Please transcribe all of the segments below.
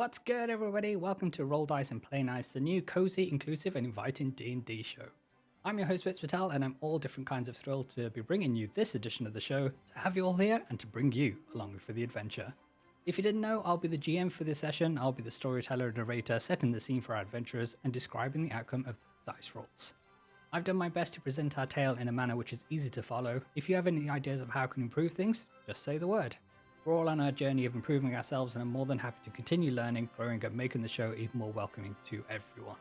What's good, everybody? Welcome to Roll Dice and Play Nice, the new cozy, inclusive, and inviting D&D show. I'm your host, Dafydd, and I'm all different kinds of thrilled to be bringing you this edition of the show, to have you all here and to bring you along for the adventure. If you didn't know, I'll be the GM for this session. I'll be the storyteller and narrator, setting the scene for our adventurers and describing the outcome of the dice rolls. I've done my best to present our tale in a manner which is easy to follow. If you have any ideas of how I can improve things, just say the word. We're all on our journey of improving ourselves, and I'm more than happy to continue learning, growing, and making the show even more welcoming to everyone.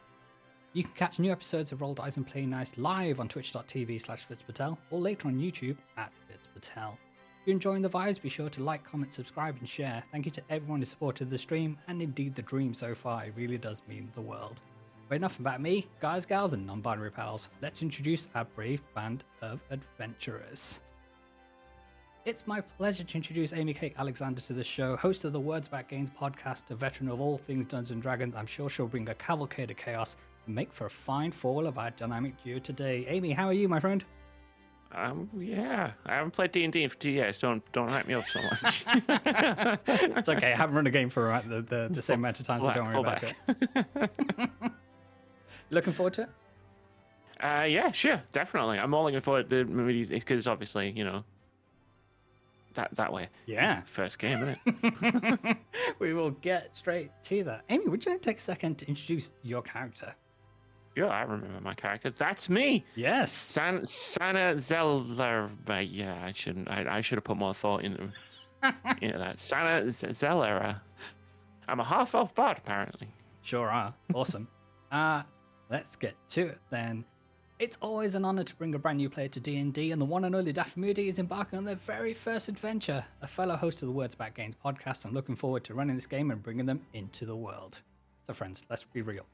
You can catch new episodes of Roll Dice and Play Nice live on twitch.tv/FitzPatel or later on YouTube at FitzPatel. If you're enjoying the vibes, be sure to like, comment, subscribe, and share. Thank you to everyone who supported the stream and indeed the dream so far. It really does mean the world. But enough about me, guys, gals, and non-binary pals. Let's introduce our brave band of adventurers. It's my pleasure to introduce Amy Kate Alexander to the show, host of the Words Back Games podcast, a veteran of all things Dungeons & Dragons. I'm sure she'll bring a cavalcade of chaos and make for a fine fall of our dynamic duo today. Amy, how are you, my friend? Yeah, I haven't played D&D for 2 years. Don't hype me up so much. It's okay. I haven't run a game for the same amount of time, so don't worry about it. Looking forward to it? Yeah, sure, definitely. I'm all looking forward to movies because obviously, that way. Yeah. First game, isn't it? We will get straight to that. Amy, would you like to take a second to introduce your character? Yeah, I remember my character. That's me. Yes. Sanna Zelera. Yeah, I shouldn't. I should have put more thought into that. Sanna Zelera. I'm a half-elf bard, apparently. Sure are. Awesome. Let's get to it then. It's always an honor to bring a brand new player to D&D, and the one and only Dafydd Moody is embarking on their very first adventure. A fellow host of the Words Back Games podcast, I'm looking forward to running this game and bringing them into the world. So friends, let's be real.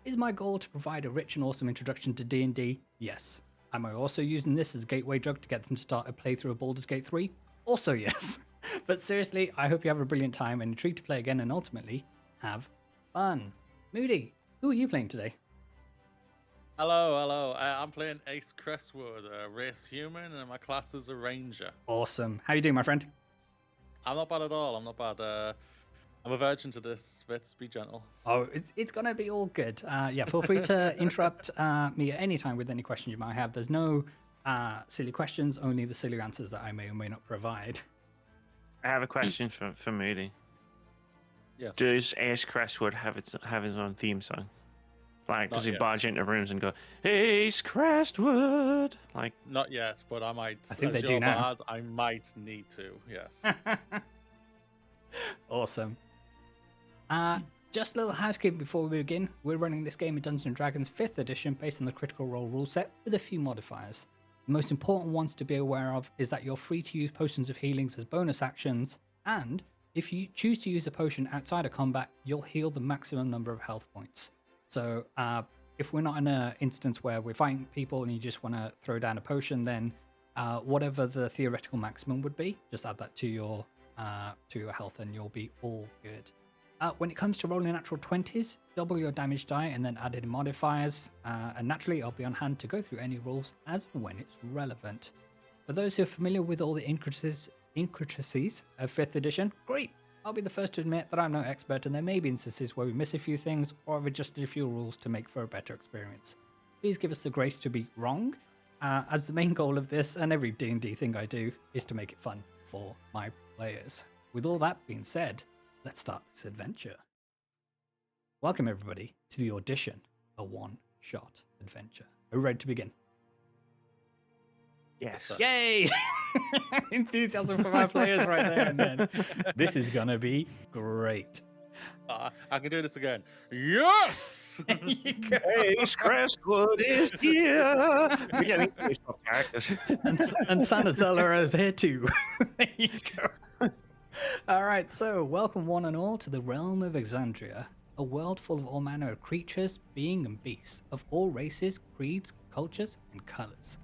Is my goal to provide a rich and awesome introduction to D&D? Yes. Am I also using this as a gateway drug to get them to start a playthrough of Baldur's Gate 3? Also yes. But seriously, I hope you have a brilliant time and intrigued to play again and ultimately have fun. Moody, who are you playing today? Hello. I'm playing Ace Crestwood, a race human, and my class is a ranger. Awesome. How you doing, my friend? I'm not bad at all. I'm not bad. I'm a virgin to this. Let's be gentle. Oh, it's going to be all good. Yeah, feel free to interrupt me at any time with any questions you might have. There's no silly questions, only the silly answers that I may or may not provide. I have a question for Moody. Yes. Does Ace Crestwood have his own theme song? Like, does he barge into rooms and go, Ace Crestwood? Like, not yet, but I might. I think as they do your now. bard, I might need to. Yes. Awesome. Just a little housekeeping before we begin. We're running this game in Dungeons & Dragons 5th edition based on the Critical Role rule set with a few modifiers. The most important ones to be aware of is that you're free to use potions of healings as bonus actions, and if you choose to use a potion outside of combat, you'll heal the maximum number of health points. So if we're not in an instance where we're fighting people and you just want to throw down a potion, then whatever the theoretical maximum would be, just add that to your health and you'll be all good. When it comes to rolling natural 20s, double your damage die and then add in modifiers. And naturally, I'll be on hand to go through any rules as and when it's relevant. For those who are familiar with all the intricacies of 5th edition, great! I'll be the first to admit that I'm no expert and there may be instances where we miss a few things or have adjusted a few rules to make for a better experience. Please give us the grace to be wrong, as the main goal of this and every D&D thing I do is to make it fun for my players. With all that being said, let's start this adventure. Welcome everybody to the Audition, a one-shot adventure. Are we ready to begin? yes. Yay! Enthusiasm from our players right there and then. This is gonna be great. I can do this again. Yes. There you go. Ace Crestwood is here. Yeah, we need to swap characters. and Sanna Zelera is here too. There you go. All right, so welcome one and all to the realm of Exandria, a world full of all manner of creatures, beings, and beasts of all races, creeds, cultures, and colors.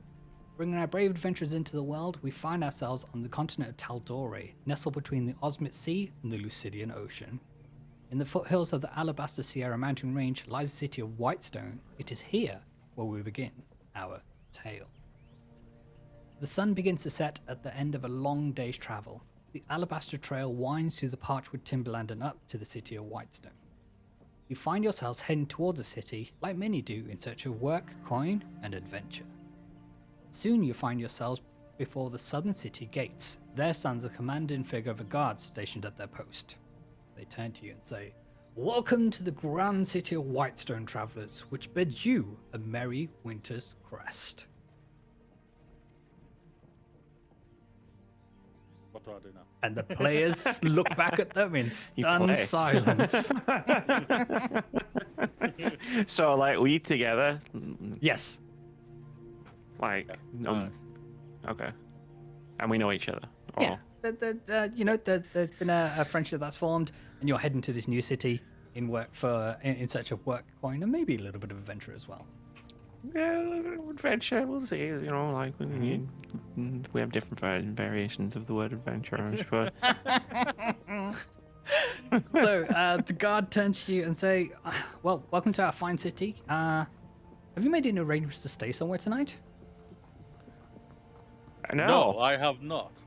Bringing our brave adventurers into the world, we find ourselves on the continent of Taldore, nestled between the Osmit Sea and the Lucidian Ocean. In the foothills of the Alabaster Sierra mountain range lies the city of Whitestone. It is here where we begin our tale. The sun begins to set at the end of a long day's travel. the Alabaster Trail winds through the Parchwood Timberland and up to the city of Whitestone. You find yourselves heading towards the city, like many do, in search of work, coin, and adventure. Soon you find yourselves before the southern city gates. There stands the commanding figure of a guard stationed at their post. They turn to you and say, "Welcome to the grand city of Whitestone, travelers, which bids you a merry winter's rest." What do I do now? And the players look back at them in stunned play. silence. So, like, we together? Yes. Like, Alright. okay. And we know each other? Or- Yeah. There's been a friendship that's formed, and you're heading to this new city in search of work, coin, and maybe a little bit of adventure as well. Yeah, adventure, we'll see. You know, like, we have different variations of the word adventure, I'm sure. So the guard turns to you and say, "Well, welcome to our fine city. Have you made any arrangements to stay somewhere tonight?" No, I have not.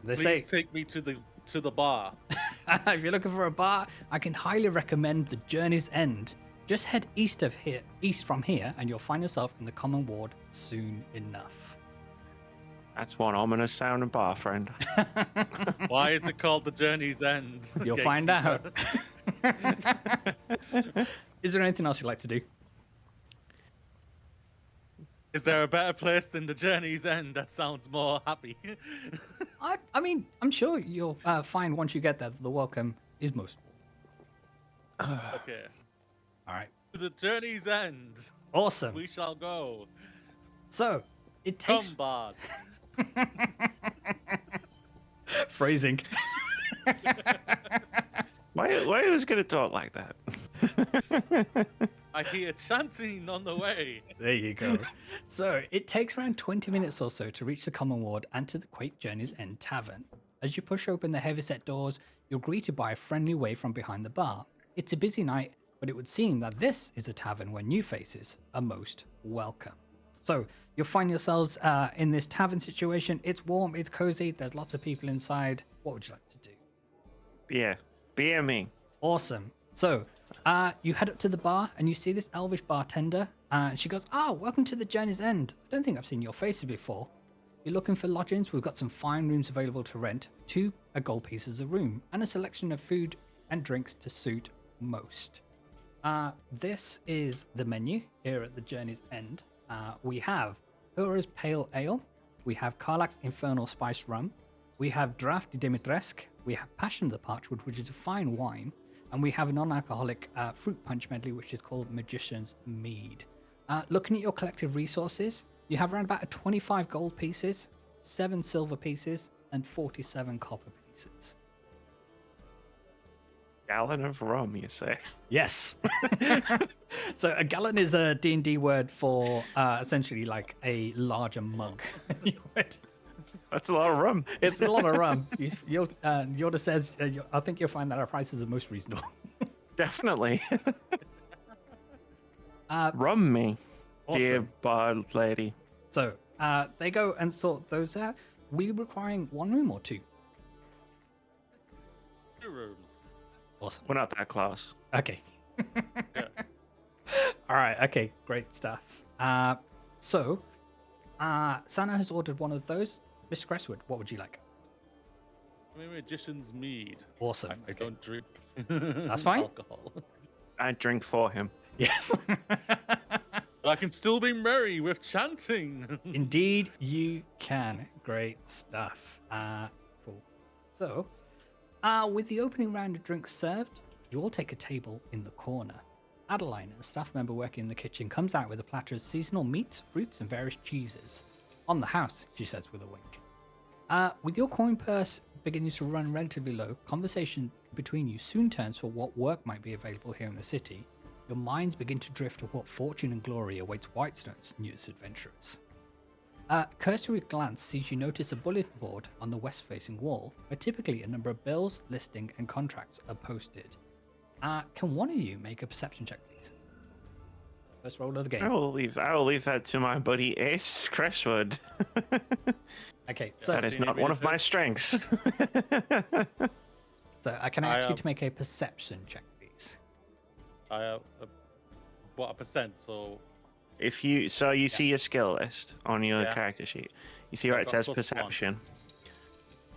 They Please say, take me to the bar. if you're looking for a bar, I can highly recommend the Journey's End. Just head east from here, and you'll find yourself in the Common Ward soon enough. That's one ominous sounding bar, friend. Why is it called the Journey's End? You'll find out. Is there anything else you'd like to do? Is there a better place than the Journey's End that sounds more happy? I mean, I'm sure you'll find once you get there that the welcome is most. Okay. All right. To the Journey's End. Awesome. We shall go. So it takes Come, bard. phrasing. Why was going to talk like that? I hear chanting on the way. There you go. So it takes around 20 minutes or so to reach the Common Ward and to the Quake Journey's End Tavern. As you push open the heavy-set doors, you're greeted by a friendly wave from behind the bar. It's a busy night, but it would seem that this is a tavern where new faces are most welcome. So you'll find yourselves in this tavern situation. It's warm, it's cozy, there's lots of people inside. What would you like to do? Yeah, beer me. Awesome. So you head up to the bar and you see this elvish bartender. And she goes, welcome to the Journey's End. I don't think I've seen your faces before. You're looking for lodgings? We've got some fine rooms available to rent. 2 gold pieces a room and a selection of food and drinks to suit most. This is the menu here at the Journey's End. We have Ura's Pale Ale. We have Karlak's Infernal Spiced Rum. We have Draft Dimitresque. We have Passion of the Parchwood, which is a fine wine. And we have a non-alcoholic fruit punch medley, which is called Magician's Mead. Looking at your collective resources, you have around about 25 gold pieces, 7 silver pieces, and 47 copper pieces. Gallon of rum, you say? Yes. So a gallon is a D&D word for essentially like a larger mug. That's a lot of rum. It's a lot of rum. Yoda says, I think you'll find that our prices are most reasonable. Definitely. Rum me, dear Awesome. bard lady. So they go and sort those out. We requiring 1 room or 2? 2 rooms. Awesome. We're not that close. Okay. Yeah. All right. Okay. Great stuff. So Sanna has ordered one of those. Mr. Crestwood, what would you like? I mean, Magician's Mead. Awesome. I don't drink. That's fine. Alcohol. I drink for him. Yes. But I can still be merry with chanting. Indeed, you can. Great stuff. Cool. So, with the opening round of drinks served, you all take a table in the corner. Adeline, a staff member working in the kitchen, comes out with a platter of seasonal meats, fruits, and various cheeses. On the house, she says with a wink. With your coin purse beginning to run relatively low, conversation between you soon turns for what work might be available here in the city. Your minds begin to drift to what fortune and glory awaits Whitestone's newest adventurers. Cursory glance sees you notice a bulletin board on the west-facing wall, where typically a number of bills, listing, and contracts are posted. Can one of you make a perception check, please? First roll of the game. I will leave that to my buddy Ace Crestwood. Okay, so That is not one of my strengths. can I ask you to make a perception check, please? I have what a percent? So If you see your skill list on your character sheet, you see where I've it got says +1. perception.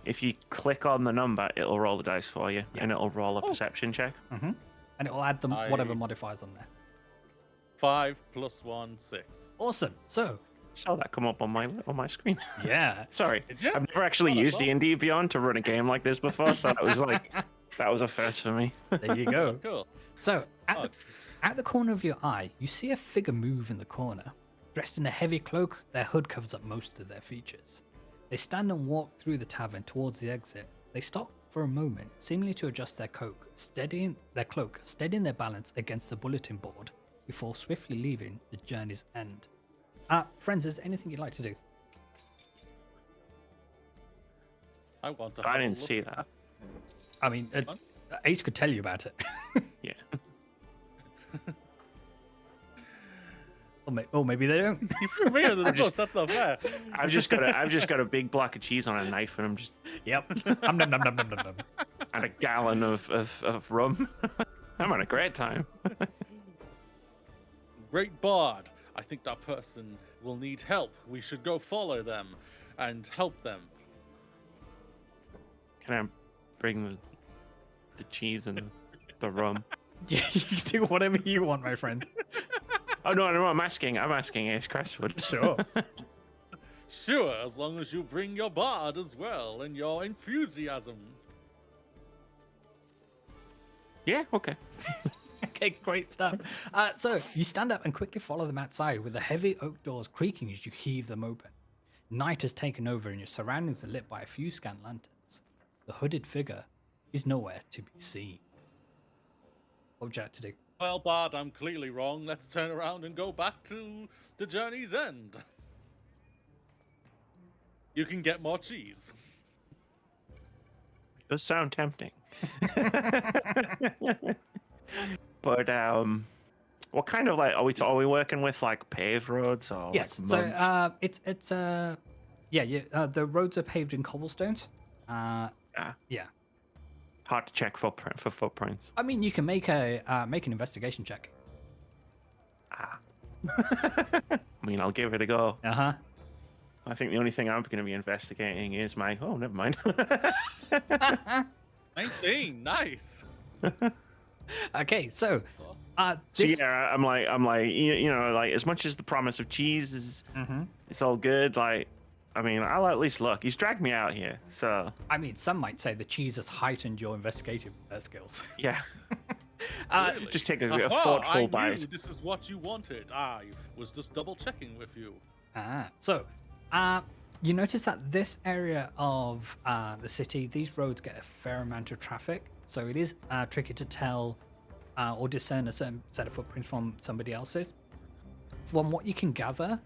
If you click on the number, it'll roll the dice for you, and it'll roll a Oh. perception check. And it will add them whatever modifiers on there. 5 + 1, 6. Awesome. So, Saw that come up on my screen. yeah. Sorry, Did you? I've never actually Oh, that's used D&D Beyond to run a game like this before, so that was a first for me. There you go. That's cool. So, at the corner of your eye, you see a figure move in the corner. Dressed in a heavy cloak, their hood covers up most of their features. They stand and walk through the tavern towards the exit. They stop for a moment, seemingly to adjust their cloak, steadying their balance against the bulletin board before swiftly leaving the journey's end. Friends, is there anything you'd like to do? I want to. I have a didn't look. see that. I mean, Ace could tell you about it. Yeah. Or maybe they don't. You threw me under the bus. That's not fair. I've just got a big block of cheese on a knife, and I'm just Yep. Nom, nom, nom, nom, nom, nom. and a gallon of rum. I'm having a great time. Great bard. I think that person will need help. We should go follow them and help them. Can I bring the cheese and the rum? Yeah, you can do whatever you want, my friend. Oh no, I'm asking Ace Crestwood. Sure. Sure, as long as you bring your bard as well and your enthusiasm. Yeah, okay. Okay, great stuff. So you stand up and quickly follow them outside with the heavy oak doors creaking as you heave them open. Night has taken over and your surroundings are lit by a few scant lanterns. The hooded figure is nowhere to be seen. What would you like to do? Well, bard, I'm clearly wrong. Let's turn around and go back to the journey's end. You can get more cheese. Does sound tempting. But what kind of are we working with like paved roads or Yes. like So mud? the roads are paved in cobblestones. Yeah. Hard to check for footprints. I mean, you can make an investigation check. I mean, I'll give it a go. Uh-huh. I think the only thing I'm going to be investigating is my. Oh, never mind. 19, nice. Okay, so So this, yeah, I'm like, like as much as the promise of cheese is, it's all good. Like, I mean, I'll at least look. He's dragged me out here, so I mean, some might say the cheese has heightened your investigative skills. yeah. Really? Just take a Aha, thoughtful I bite. knew this is what you wanted. I was just double checking with you. So you notice that this area of the city, these roads get a fair amount of traffic, so it is tricky to tell or discern a certain set of footprints from somebody else's. From what you can gather,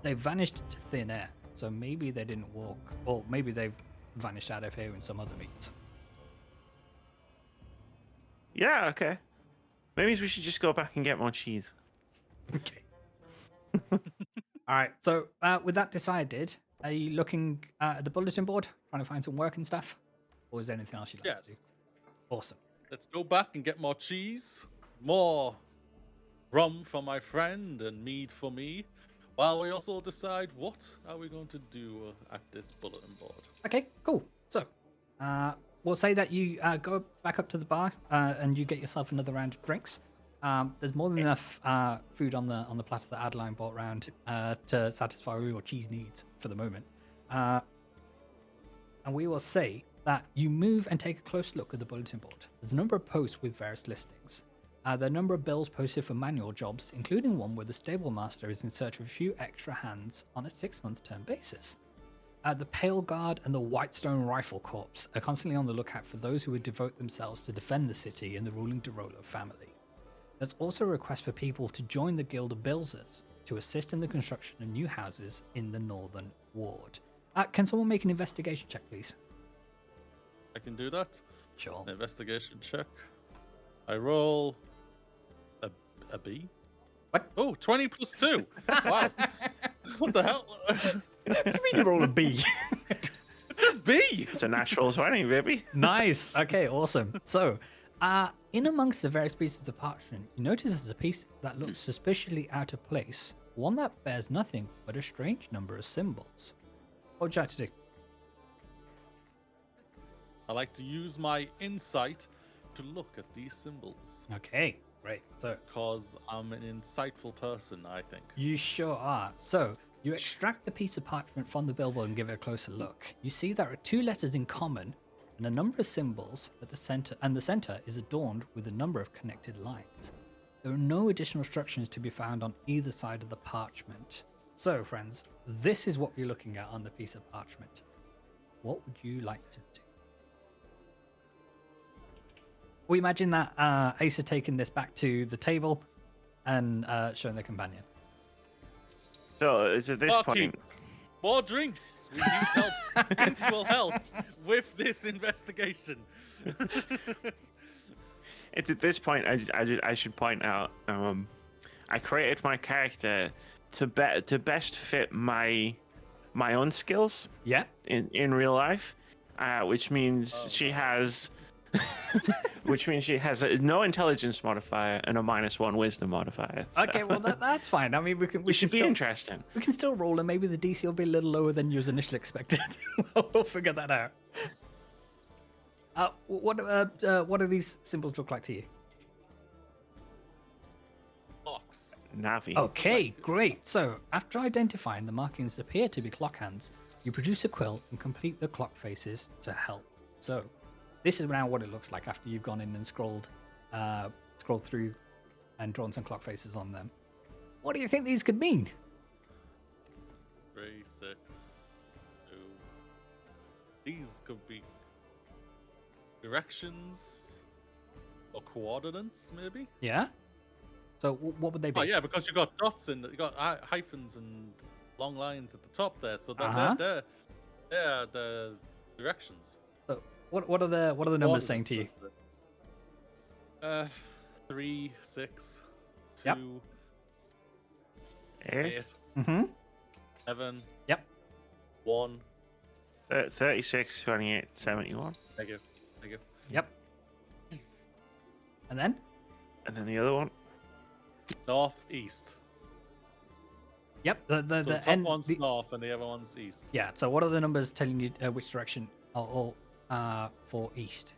they vanished into thin air, so maybe they didn't walk, or maybe they've vanished out of here in some other means. Yeah, okay. Maybe we should just go back and get more cheese. Okay. All right. So with that decided, are you looking at the bulletin board, trying to find some work and stuff, or is there anything else you'd like to do? Yes. Awesome. Let's go back and get more cheese, more rum for my friend, and mead for me, while we also decide what are we going to do at this bulletin board. Okay. Cool. So we'll say that you go back up to the bar and you get yourself another round of drinks. There's more than enough food on the platter that Adeline brought round to satisfy all your cheese needs for the moment. And we will say that you move and take a close look at the bulletin board. There's a number of posts with various listings. There are a number of bills posted for manual jobs, including one where the stable master is in search of a few extra hands on a 6-month term basis. The Pale Guard and the Whitestone Rifle Corps are constantly on the lookout for those who would devote themselves to defend the city and the ruling DeRollo family. There's also a request for people to join the Guild of Builders to assist in the construction of new houses in the Northern Ward. Can someone make an investigation check, please? I can do that. Sure. Investigation check. I roll a B. Oh, 20 plus 2. Wow. What the hell? What do you mean you roll a B? It says B. It's a natural 20, baby. Nice. Okay, awesome. So, in amongst the various pieces of parchment, you notice there's a piece that looks suspiciously out of place, one that bears nothing but a strange number of symbols. What would you like to do? I like to use my insight to look at these symbols Okay, great. So, because I'm an insightful person, I think. you sure are. So, you extract the piece of parchment from the billboard and give it a closer look. You see there are 2 letters in common and a number of symbols at the center, and the center is adorned with a number of connected lines. There are no additional instructions to be found on either side of the parchment. So, friends, this is what you're looking at on the piece of parchment. What would you like to do? We imagine that Ace are taking this back to the table and showing their companion. So it's at this Barkeep, point. more drinks. We need help. Drinks will help with this investigation. It's at this point I should point out. I created my character to best fit my own skills Yeah. in real life, which means she has. Which means she has no intelligence modifier and a -1 wisdom modifier. So Okay, well that's fine. I mean, we can. it should be still, interesting. We can still roll, and maybe the DC will be a little lower than you was initially expected. We'll figure that out. What do these symbols look like to you? Box. Navi. Okay, great. So after identifying the markings appear to be clock hands, you produce a quill and complete the clock faces to help. So this is now what it looks like after you've gone in and scrolled through and drawn some clock faces on them. What do you think these could mean? 3, 6, 2. These could be directions or coordinates, maybe. Yeah. So what would they be? Oh yeah, because you got dots in, you got hyphens and long lines at the top there, so they're the directions. So what are the numbers saying to you? 3, 6, 2, Yep. 8, Mm-hmm. 7, Yep. 1. 36, 28, 71. Thank you. Yep. And then? And then the other one. North, east. Yep. So the top end. one's north and the other one's east. Yeah. So what are the numbers telling you which direction for east?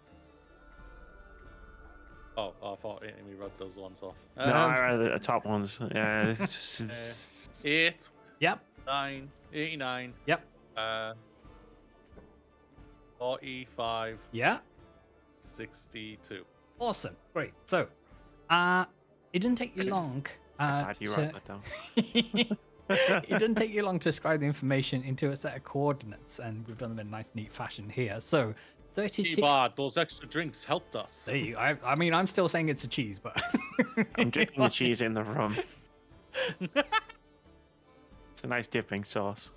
Oh, I thought Amy read those ones off. No, I read the top ones. Yeah. It's just, 8, Yep. 9, 89, Yep. 45, Yeah. 62. Awesome. Great. So, it didn't take you long. glad you wrote that down. It didn't take you long to describe the information into a set of coordinates, and we've done them in a nice, neat fashion here. So, 36. Bad, those extra drinks helped us. There you, I mean, I'm still saying it's a cheese, but I'm dipping the cheese in the rum. It's a nice dipping sauce.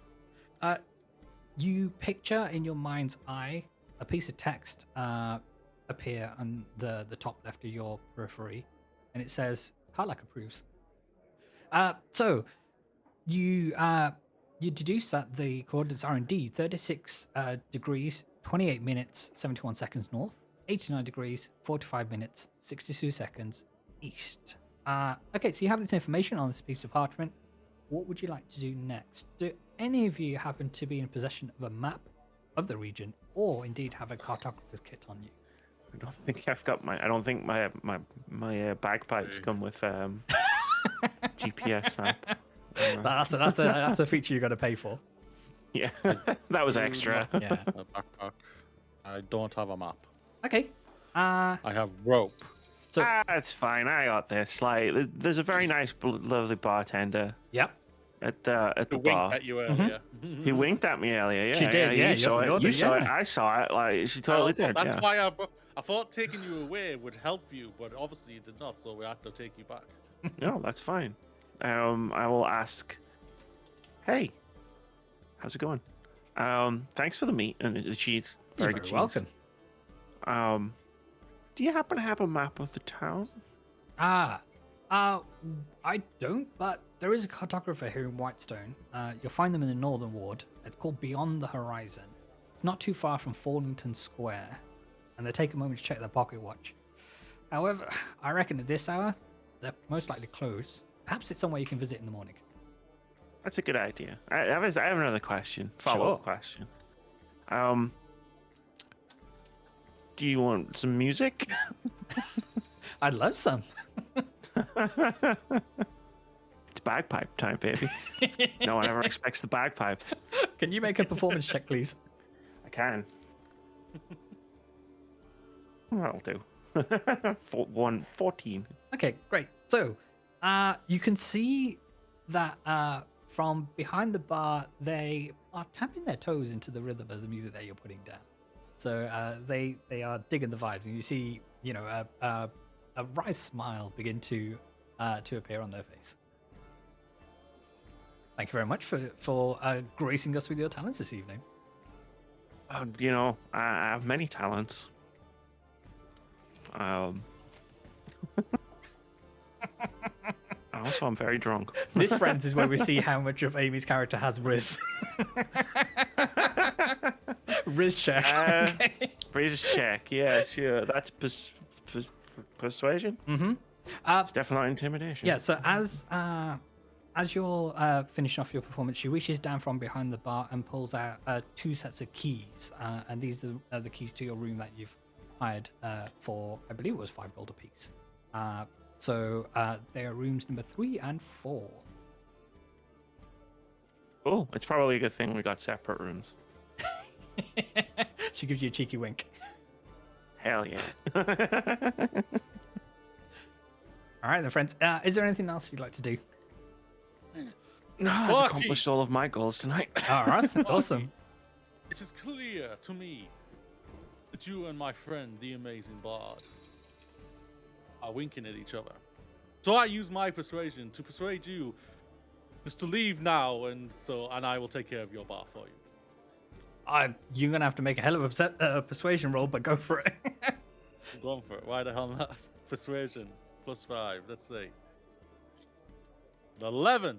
You picture in your mind's eye a piece of text appear on the top left of your periphery, and it says Karlak approves. So you deduce that the coordinates are indeed 36 degrees 28 minutes 71 seconds north, 89 degrees 45 minutes 62 seconds east. Okay, so you have this information on this piece of parchment. What would you like to do next? Do any of you happen to be in possession of a map of the region, or indeed have a cartographer's kit on you? I don't think I've got my. I don't think my bagpipes come with GPS map. That's a feature you got to pay for. Yeah, that was extra. Yeah. A backpack. I don't have a map. Okay. I have rope. So It's fine. I got this. Like, there's a very nice, lovely bartender yep. at the The wink bar. at you earlier. He winked at me earlier. Yeah, She did, yeah, You saw you're it. the- You saw it. yeah. I saw it. Like, she totally Also, did. that's Yeah. why I thought taking you away would help you, but obviously you did not, so we had to take you back. No, that's fine. I will ask. Hey, how's it going? Thanks for the meat and the cheese. You're Very very good cheese. welcome. Do you happen to have a map of the town? I don't, but there is a cartographer here in Whitestone. You'll find them in the Northern Ward. It's called Beyond the Horizon. It's not too far from Fallington Square, and they take a moment to check their pocket watch. However, I reckon at this hour, they're most likely closed. Perhaps it's somewhere you can visit in the morning. That's a good idea. I have another question. Follow-up question. Do you want some music? I'd love some. It's bagpipe time, baby. No one ever expects the bagpipes. Can you make a performance check, please? I can. That'll do. 14. Okay, great. So, you can see that from behind the bar, they are tapping their toes into the rhythm of the music that you're putting down. So they are digging the vibes, and you see, a wry smile begin to appear on their face. Thank you very much for gracing us with your talents this evening. I have many talents. Also, I'm very drunk. This, friends, is where we see how much of Amy's character has Riz. Riz check. Riz check. Yeah, sure. That's persuasion. Mm-hmm. It's definitely not intimidation. Yeah. So as you're finishing off your performance, she reaches down from behind the bar and pulls out 2 sets of keys, and these are the keys to your room that you've hired for, I believe it was 5 gold apiece. So they are rooms number 3 and 4. Cool. It's probably a good thing we got separate rooms. She gives you a cheeky wink. Hell yeah. All right, then, friends. Is there anything else you'd like to do? No, I've accomplished all of my goals tonight. All right, awesome. It is clear to me that you and my friend, the amazing bard, are winking at each other. So I use my persuasion to persuade you just to leave now, and I will take care of your bar for you. You're gonna have to make a hell of a persuasion roll, but go for it. I'm going for it. Why the hell not? Persuasion +5. Let's see. 11.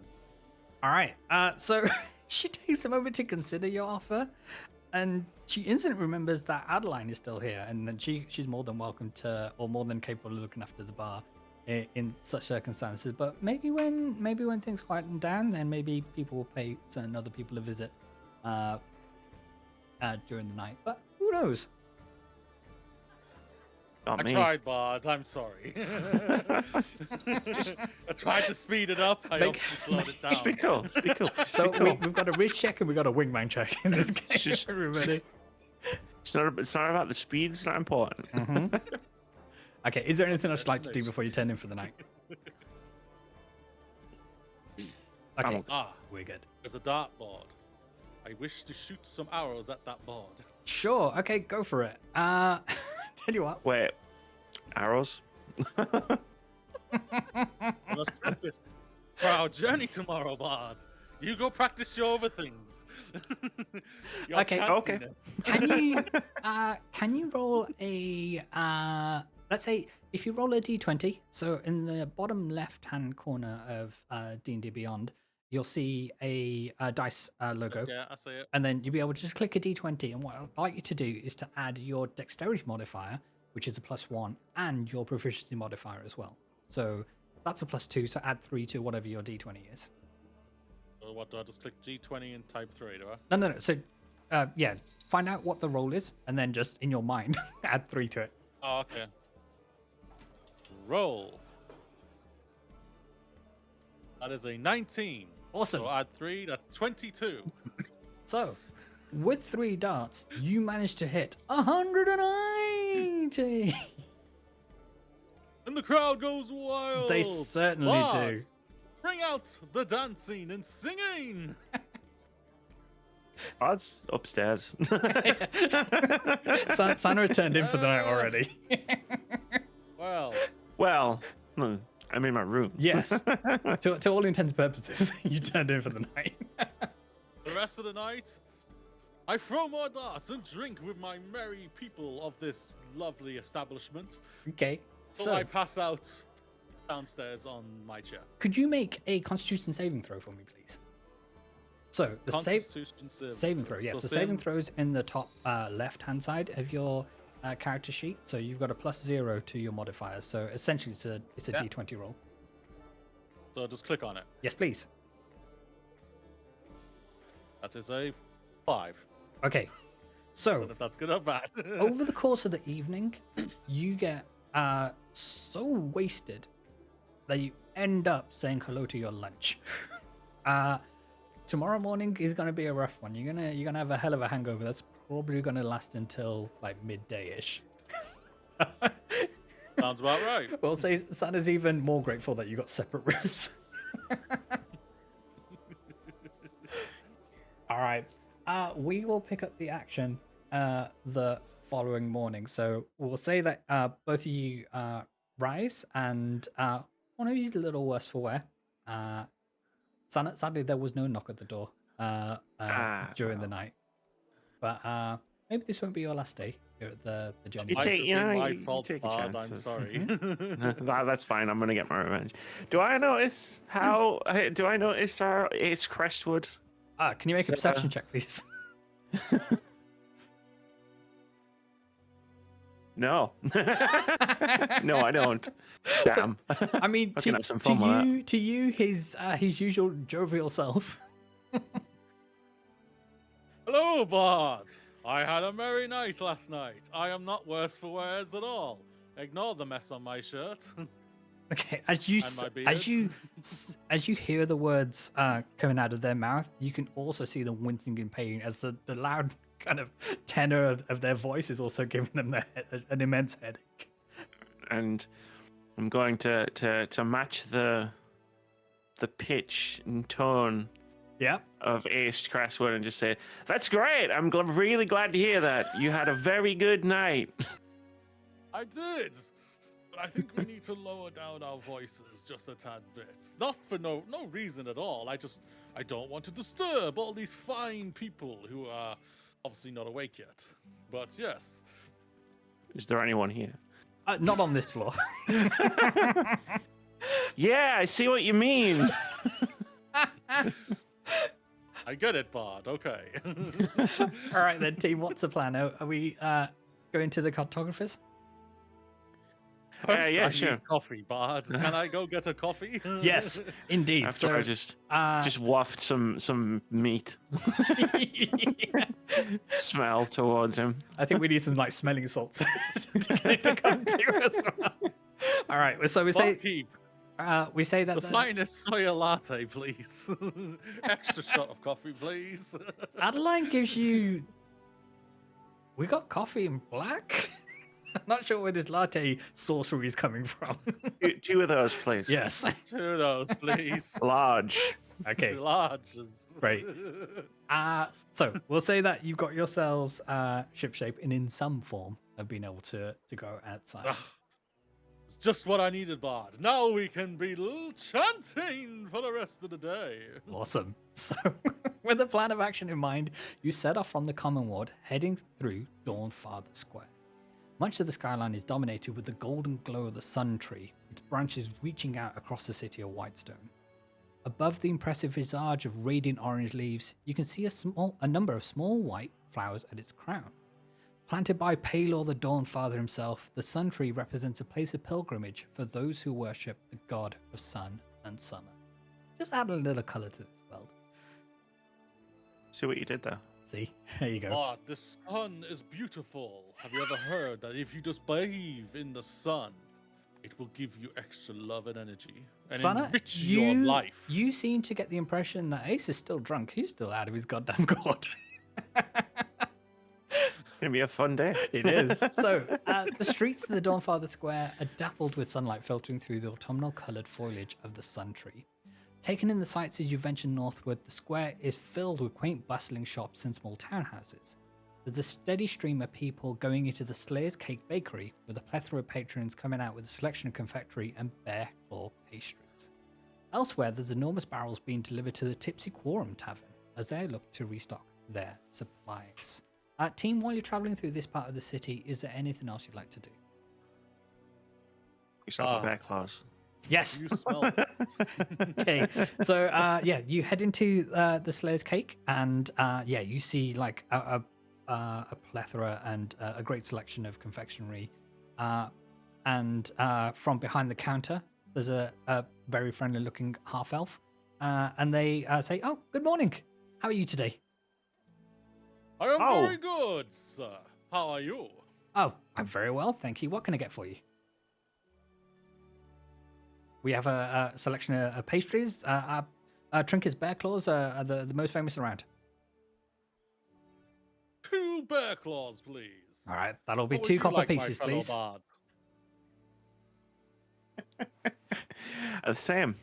All right. So she takes a moment to consider your offer, and she instantly remembers that Adeline is still here, and then she's more than welcome to, or more than capable of looking after the bar in such circumstances. But maybe when things quieten down, then maybe people will pay certain other people a visit during the night. But who knows? Not I me. tried, bard. I'm sorry. I tried to speed it up. I obviously slowed it down. Just be cool. Just be cool. Just So be cool. we've got a wrist check and we've got a wingman check in this game. Just- Everybody. It's not about the speed. It's not important. Mhm. Okay, is there anything else you'd like to do before you turn in for the night? Okay, we're good. There's a dartboard. I wish to shoot some arrows at that board. Sure, okay, go for it. Tell you what. Wait, arrows? I must practice for our journey tomorrow, bard. You go practice your other things. Your Okay. chanting. Can you roll a let's say if you roll a d20, so in the bottom left hand corner of D&D Beyond, you'll see a dice logo. Yeah, I see it. And then you'll be able to just click a d20, and what I'd like you to do is to add your dexterity modifier, which is a +1, and your proficiency modifier as well. So that's a +2, so add 3 to whatever your d20 is. So what, do I just click G20 and type 3, do I? No. So, yeah, find out what the roll is, and then just in your mind, add 3 to it. Oh, okay. Roll. That is a 19. Awesome. So add 3, that's 22. So, with 3 darts, you manage to hit 190. And the crowd goes wild. They certainly Bard, do. Bring out the dancing and singing. Odds upstairs. Sanna turned in for the night already. Well, I'm in my room. Yes. To all intents and purposes, you turned in for the night. the rest of the night, I throw more darts and drink with my merry people of this lovely establishment. Okay. So So, I pass out downstairs on my chair. Could you make a Constitution saving throw for me, please? So the Constitution saving throw. Yes, So the saving throws in the top left-hand side of your character sheet. So you've got a +0 to your modifiers. So essentially, it's a D20 roll. So just click on it. Yes, please. That is a 5. Okay. I So don't know if that's good or bad. over the course of the evening, you get so wasted that you end up saying hello to your lunch. Tomorrow morning is gonna be a rough one. You're gonna have a hell of a hangover. That's probably gonna last until like midday-ish. Sounds about right. We'll say Santa's even more grateful that you got separate rooms. All right. We will pick up the action the following morning. So we'll say that both of you rise, and one of you's a little worse for wear. Sanna, sadly, there was no knock at the door during the night. But maybe this won't be your last day here at the journey. You take, my you fault, take a Bard, chance. I'm sorry. That's fine. I'm gonna get my revenge. Do I notice how? Do I notice it's Crestwood? Can you make a perception check, please? No. No, I don't. Damn. I mean, I can have some fun with that. to you, his usual jovial self. Hello, Bard. I had a merry night last night. I am not worse for wears at all. Ignore the mess on my shirt. Okay, as you And my as you hear the words coming out of their mouth, you can also see them wincing in pain as the loud kind of tenor of their voice is also giving them an immense headache. And I'm going to match the pitch and tone Yeah. of Ace Crestwood and just say, "That's great. I'm really glad to hear that. You had a very good night." I did. But I think we need to lower down our voices just a tad bit. Not for no reason at all. I don't want to disturb all these fine people who are obviously not awake yet. But yes. Is there anyone here? Not on this floor. Yeah, I see what you mean. I get it, Bard. Okay. All right then, team. What's the plan? Are we going to the cartographers? First, yeah, I sure. need coffee, Bard. Can I go get a coffee? Yes, indeed. After I just waft some meat smell towards him. I think we need some like smelling salts to get it to come to as well. All right. So we say that the finest soya latte, please. Extra shot of coffee, please. Adeline gives you. We got coffee in black. I'm not sure where this latte sorcery is coming from. Two of those, please. Yes. 2 of those, please. Large. Okay. Larges. Great. So we'll say that you've got yourselves shipshape and in some form of being able to go outside. It's just what I needed, Bard. Now we can be chanting for the rest of the day. Awesome. So, with a plan of action in mind, you set off from the Common Ward, heading through Dawnfather Square. Much of the skyline is dominated with the golden glow of the sun tree, its branches reaching out across the city of Whitestone. Above the impressive visage of radiant orange leaves, you can see a number of small white flowers at its crown. Planted by Palor the Dawnfather himself, the sun tree represents a place of pilgrimage for those who worship the god of sun and summer. Just add a little colour to this world. See what you did there. See? There you go. Bard, the sun is beautiful. Have you ever heard that if you just bathe in the sun, it will give you extra love and energy and Sanna, enrich your life? You seem to get the impression that Ace is still drunk. He's still out of his goddamn gourd. Gonna be a fun day. It is. So, the streets of the Dawnfather Square are dappled with sunlight filtering through the autumnal coloured foliage of the sun tree. Taken in the sights as you venture northward, the square is filled with quaint bustling shops and small townhouses. There's a steady stream of people going into the Slayer's Cake Bakery, with a plethora of patrons coming out with a selection of confectionery and bear claw pastries. Elsewhere, there's enormous barrels being delivered to the Tipsy Quorum Tavern as they look to restock their supplies. Team, while you're travelling through this part of the city, is there anything else you'd like to do? You start with bear claws. Yes. You smell this. Okay, so yeah, you head into the Slayer's Cake, and yeah, you see like a plethora and a great selection of confectionery, and from behind the counter, there's a very friendly-looking half-elf, and they say, "Oh, good morning. How are you today?" I am Oh. very good, sir. How are you? "Oh, I'm very well, thank you. What can I get for you?" We have a selection of pastries. Trinkets Bear Claws are the most famous around. 2 bear claws, please. All right, that'll be What would 2 you copper like, pieces, my fellow please. bard? Same.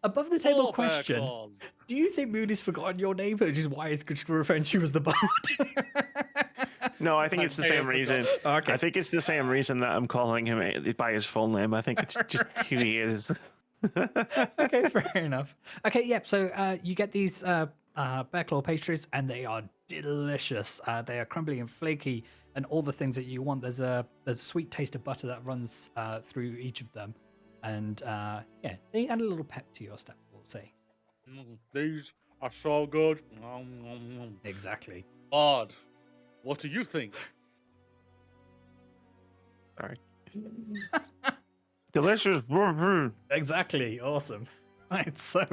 Above the table 4 bear question: claws. do you think Moody's forgotten your name, which is why it's referring to you as the bard? No, I think I it's the may have same reason. Okay. I think it's the same reason that I'm calling him by his full name. I think it's just who he is. Okay, fair enough. Okay, yep. So you get these bear claw pastries, and they are delicious. They are crumbly and flaky, and all the things that you want. There's a sweet taste of butter that runs through each of them, and yeah, they add a little pep to your step, we'll say. These are so good. Nom, nom, nom. Exactly. Bard, what do you think? Sorry. Delicious. Exactly. Awesome. Right, so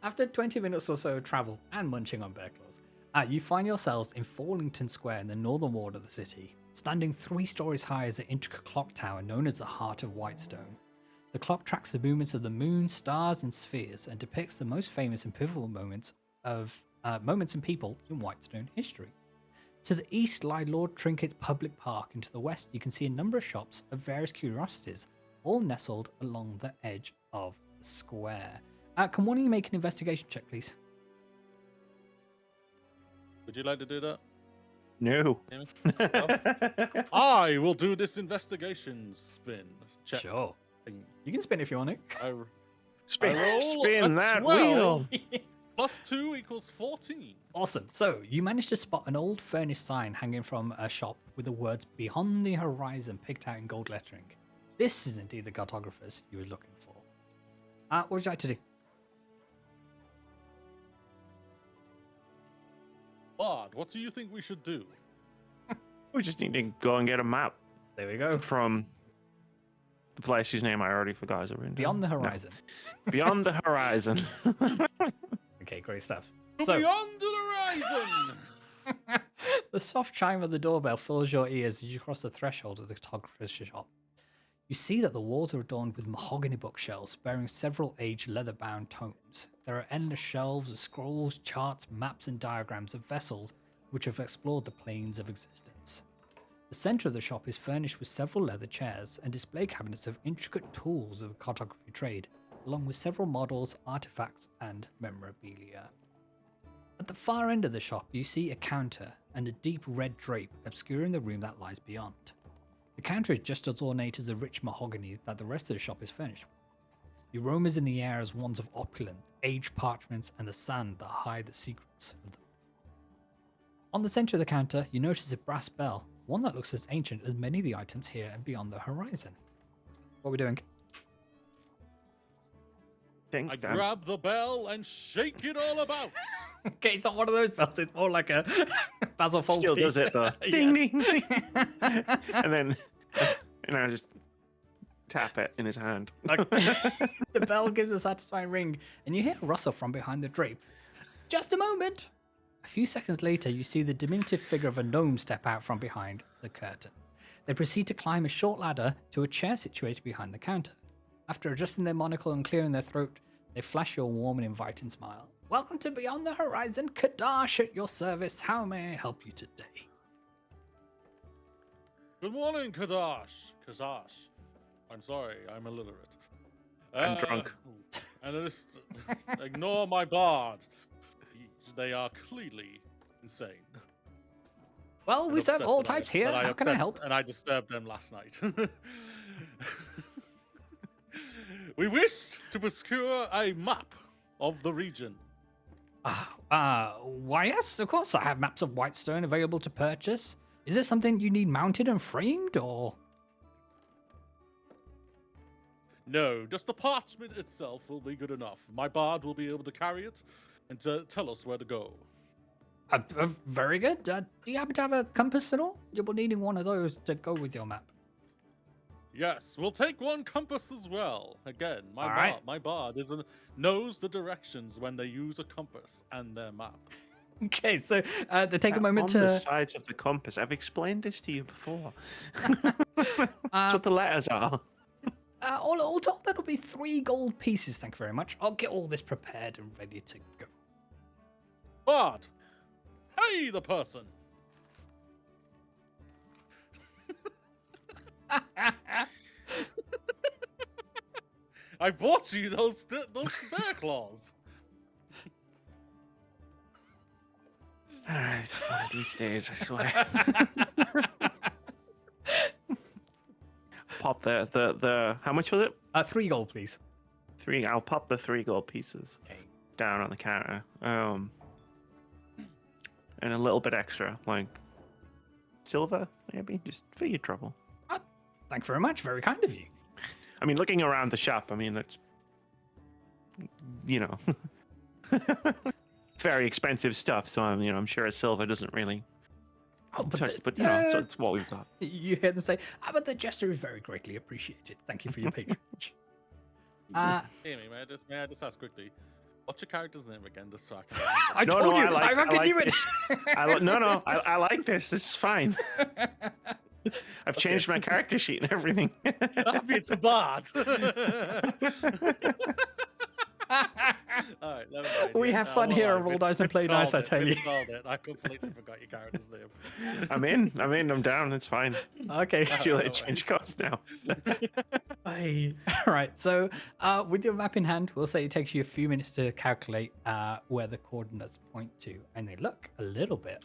after 20 minutes or so of travel and munching on bear claws, you find yourselves in Fallington Square in the northern ward of the city. Standing 3 stories high is an intricate clock tower known as the Heart of Whitestone. The clock tracks the movements of the moon, stars, and spheres, and depicts the most famous and pivotal moments and people in Whitestone history. To the east lie Lord Trinket's public park, and to the west you can see a number of shops of various curiosities, all nestled along the edge of the square. Can one of you make an investigation check, please? Would you like to do that? No. Amy? No? I will do this investigation spin check. Sure. thing. You can spin if you want it. I Spin, roll spin a that 12. wheel. Plus 2 equals 14. Awesome. So you managed to spot an old furnished sign hanging from a shop with the words "Beyond the Horizon" picked out in gold lettering. This is indeed the cartographers you were looking for. What would you like to do? Bard, what do you think we should do? We just need to go and get a map There we go. from the place whose name I already forgot. Is it written down? Beyond the No. Horizon. Beyond the horizon. Okay, great stuff. To So beyond the horizon! the soft chime of the doorbell fills your ears as you cross the threshold of the cartographer's shop. You see that the walls are adorned with mahogany bookshelves bearing several aged leather-bound tomes. There are endless shelves of scrolls, charts, maps, and diagrams of vessels which have explored the planes of existence. The center of the shop is furnished with several leather chairs and display cabinets of intricate tools of the cartography trade, along with several models, artifacts, and memorabilia. At the far end of the shop, you see a counter and a deep red drape obscuring the room that lies beyond. The counter is just as ornate as the rich mahogany that the rest of the shop is furnished with. The aromas in the air as ones of opulent, aged parchments and the sand that hide the secrets of them. On the center of the counter, you notice a brass bell, one that looks as ancient as many of the items here and beyond the horizon. What are we doing? I grab the bell and shake it all about. Okay, it's not one of those bells, it's more like a Basil Fawlty. Still does it though. Yes. Ding, ding, ding. And then, I just tap it in his hand. The bell gives a satisfying ring, and you hear a rustle from behind the drape. Just a moment! A few seconds later, you see the diminutive figure of a gnome step out from behind the curtain. They proceed to climb a short ladder to a chair situated behind the counter. After adjusting their monocle and clearing their throat, they flash you a warm and inviting smile. Welcome to Beyond the Horizon, Kadash at your service. How may I help you today? Good morning, Kadash. Kadash. I'm sorry, I'm illiterate. I'm drunk. And just ignore my bard. They are clearly insane. Well, we And serve upset all that I- types here. that How can I upset- help? And I disturbed them last night. We wish to procure a map of the region. Why, yes, of course. I have maps of Whitestone available to purchase. Is this something you need mounted and framed, or? No, just the parchment itself will be good enough. My bard will be able to carry it and to tell us where to go. Very good. Do you happen to have a compass at all? You'll be needing one of those to go with your map. Yes, we'll take one compass as well. Again, my bard knows the directions when they use a compass and their map. Okay, so they take a moment on to. the sides of the compass. I've explained this to you before. That's what the letters are. All told, that'll be 3 gold pieces. Thank you very much. I'll get all this prepared and ready to go. Bard, hey, the person. I bought you those bear claws. All right, one of these days, I swear. Pop the how much was it? 3 gold, please. 3. I'll pop the 3 gold pieces Okay. down on the counter. And a little bit extra, like silver, maybe, just for your trouble. Thank you very much. Very kind of you. I mean, looking around the shop, I mean, that's, it's very expensive stuff. So I'm sure a silver doesn't really. But it's what we've got. You hear them say, but the gesture is very greatly appreciated. Thank you for your patronage. Amy, may I just ask quickly, what's your character's name again? Just so I can. I told you, I reckon you would. I like this. This is fine. I've changed my character sheet and everything. It's a bard. All right, never mind. We have fun here on Roll Dice and Play Nice, I tell you. I completely forgot your character's name. I'm in. I'm down. It's fine. Okay. It's too late to change costs now. All right. So, with your map in hand, we'll say it takes you a few minutes to calculate where the coordinates point to, and they look a little bit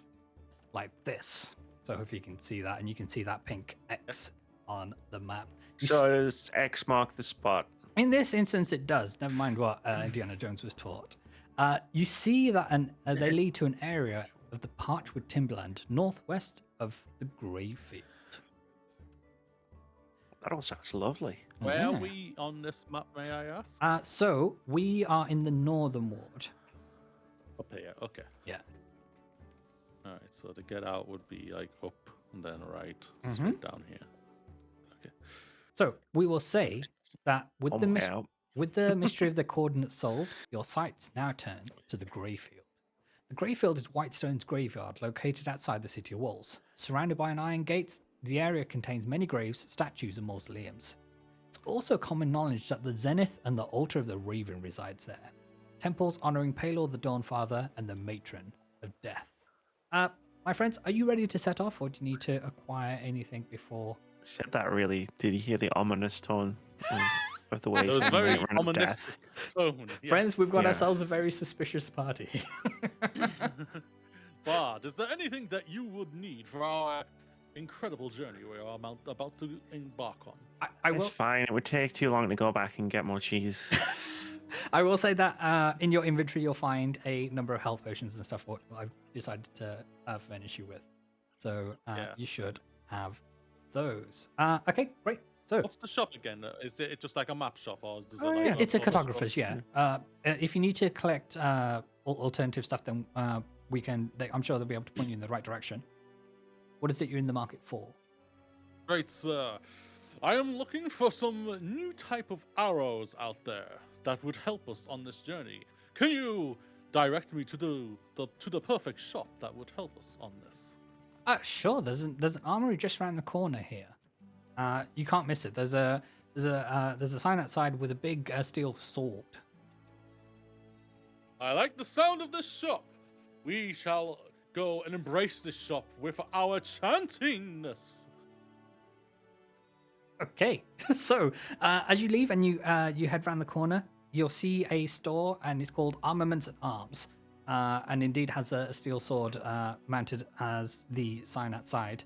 like this. So, if you can see that, and you can see that pink X on the map. So, does X mark the spot? In this instance, it does. Never mind what Indiana Jones was taught. You see that they lead to an area of the Parchwood Timberland, northwest of the Greyfield. That all sounds lovely. Where are we on this map, may I ask? So we are in the northern ward. Up here, okay. Yeah. All right, so to get out would be like up and then right, straight down here. Okay. So we will say that with with the mystery of the coordinates solved, your sights now turn to the Greyfield. The Greyfield is Whitestone's graveyard, located outside the city walls. Surrounded by an iron gates, the area contains many graves, statues, and mausoleums. It's also common knowledge that the Zenith and the Altar of the Raven resides there. Temples honoring Palor the Dawnfather and the Matron of Death. My friends, are you ready to set off, or do you need to acquire anything before? Said that really? Did you hear the ominous tone of the way? It was very ominous tone. Yes. Friends, we've got ourselves a very suspicious party. Bard, is there anything that you would need for our incredible journey we are about to embark on? It's fine. It would take too long to go back and get more cheese. I will say that in your inventory, you'll find a number of health potions and stuff what I've decided to furnish you with. So you should have those. Okay, great. So what's the shop again? Is it just like a map shop, or is it's a cartographer's? Yeah. If you need to collect alternative stuff, then we can. I'm sure they'll be able to point you in the right direction. What is it you're in the market for? Great, sir. I am looking for some new type of arrows out there that would help us on this journey. Can you direct me to the perfect shop that would help us on this? Sure. There's an armory just around the corner here. You can't miss it. There's a sign outside with a big steel sword. I like the sound of this shop. We shall go and embrace this shop with our chantingness. Okay, so as you leave and you head round the corner, you'll see a store, and it's called Armaments and Arms, and indeed has a steel sword mounted as the sign outside.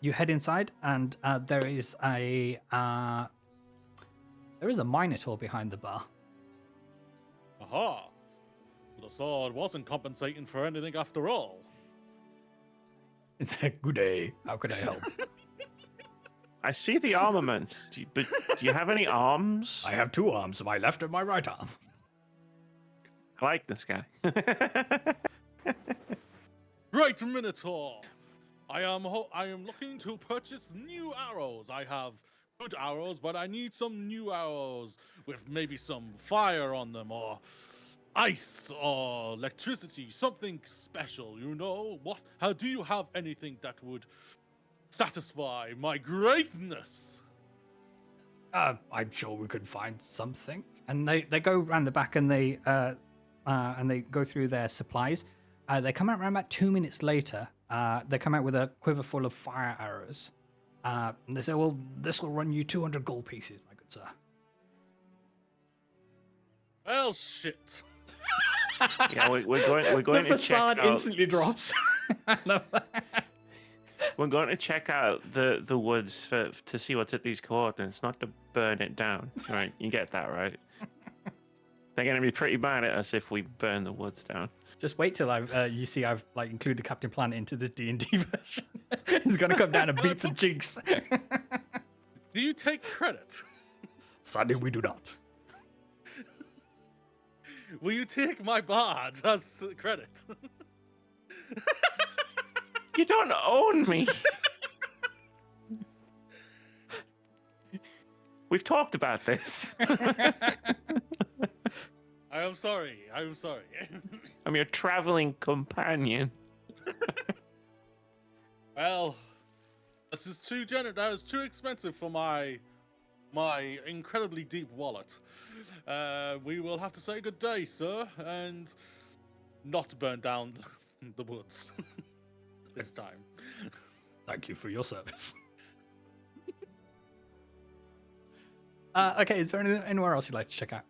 You head inside, and there is a minotaur behind the bar. Aha! The sword wasn't compensating for anything after all. It's a good day. How could I help? I see the armament, but do you have any arms? I have 2 arms, my left and my right arm. I like this guy. Great Minotaur! I am looking to purchase new arrows. I have good arrows, but I need some new arrows with maybe some fire on them, or ice, or electricity, something special. You know what? How do you have anything that would satisfy my greatness? I'm sure we could find something. And they go around the back and they go through their supplies. They come out around about 2 minutes later. They come out with a quiver full of fire arrows. And they say, well, this will run you 200 gold pieces, my good sir. Well, shit. Yeah, we're going The to check facade out. instantly drops. I love that. We're going to check out the woods to see what's at these coordinates, not to burn it down. Right? You get that, right? They're going to be pretty mad at us if we burn the woods down. Just wait till I've like included Captain Planet into this D&D version. He's gonna come down and beat some cheeks. Do you take credit? Sadly, we do not. Will you take my bard as credit? You don't own me. We've talked about this. I am sorry. I am sorry. I'm your traveling companion. Well, this is that is too expensive for my incredibly deep wallet. We will have to say good day, sir, and not burn down the woods this time. Thank you for your service. Okay, is there anywhere else you'd like to check out?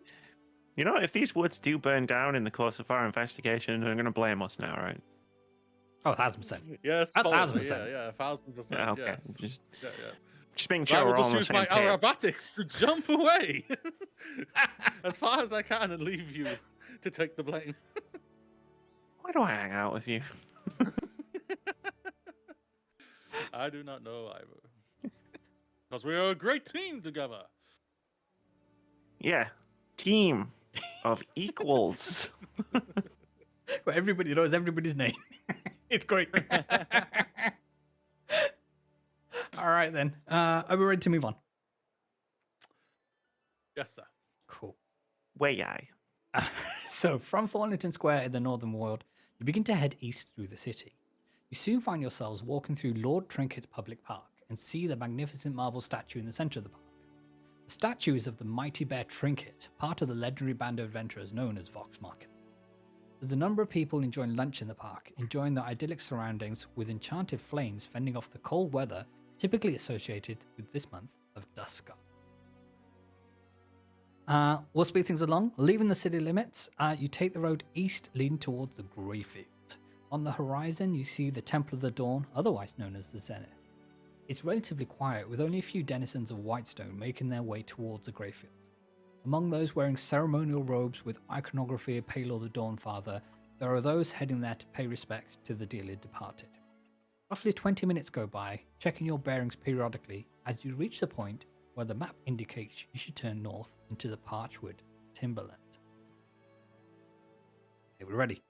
You know, if these woods do burn down in the course of our investigation, they're going to blame us now, right? Oh, 1,000%. Yes, 1,000%. Yeah, 1,000%. Yeah, okay. Yes. Just making I sure will we're all just on the use same my page. aerobatics to jump away as far as I can and leave you to take the blame. Why do I hang out with you? I do not know either. Because we are a great team together. Yeah, team of equals. Where everybody knows everybody's name. It's great. All right, then. Are we ready to move on? Yes, sir. Cool. Way I. So, from Thornington Square in the northern world, you begin to head east through the city. You soon find yourselves walking through Lord Trinket's public park and see the magnificent marble statue in the center of the park. The statue is of the mighty bear Trinket, part of the legendary band of adventurers known as Vox Machina. There's a number of people enjoying lunch in the park, enjoying the idyllic surroundings with enchanted flames fending off the cold weather typically associated with this month of Dusk. We'll speed things along. Leaving the city limits, you take the road east leading towards the Greyfield. On the horizon, you see the Temple of the Dawn, otherwise known as the Zenith. It's relatively quiet, with only a few denizens of Whitestone making their way towards the Greyfield. Among those wearing ceremonial robes with iconography of Palor the Dawnfather, there are those heading there to pay respect to the dearly departed. Roughly 20 minutes go by, checking your bearings periodically as you reach the point where the map indicates you should turn north into the Parchwood Timberland. Okay, we're ready.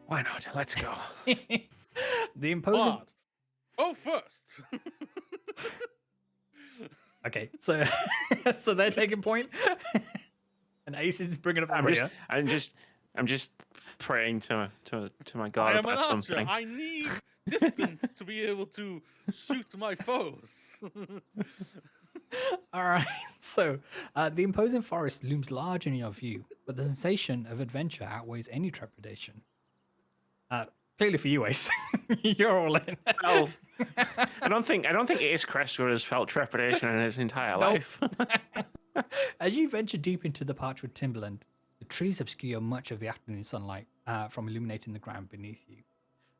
Why not? Let's go. The imposing... Bard, go first. Okay, so so they're taking point, and Ace is bringing up the rear. I'm just praying to my God I am an about archer. something. I need distance to be able to shoot my foes. All right, so the imposing forest looms large in your view, but the sensation of adventure outweighs any trepidation. Clearly for you, Ace, you're all in. Oh, I don't think Ace Crestwood has felt trepidation in his entire life. As you venture deep into the Parchwood Timberland, the trees obscure much of the afternoon sunlight from illuminating the ground beneath you.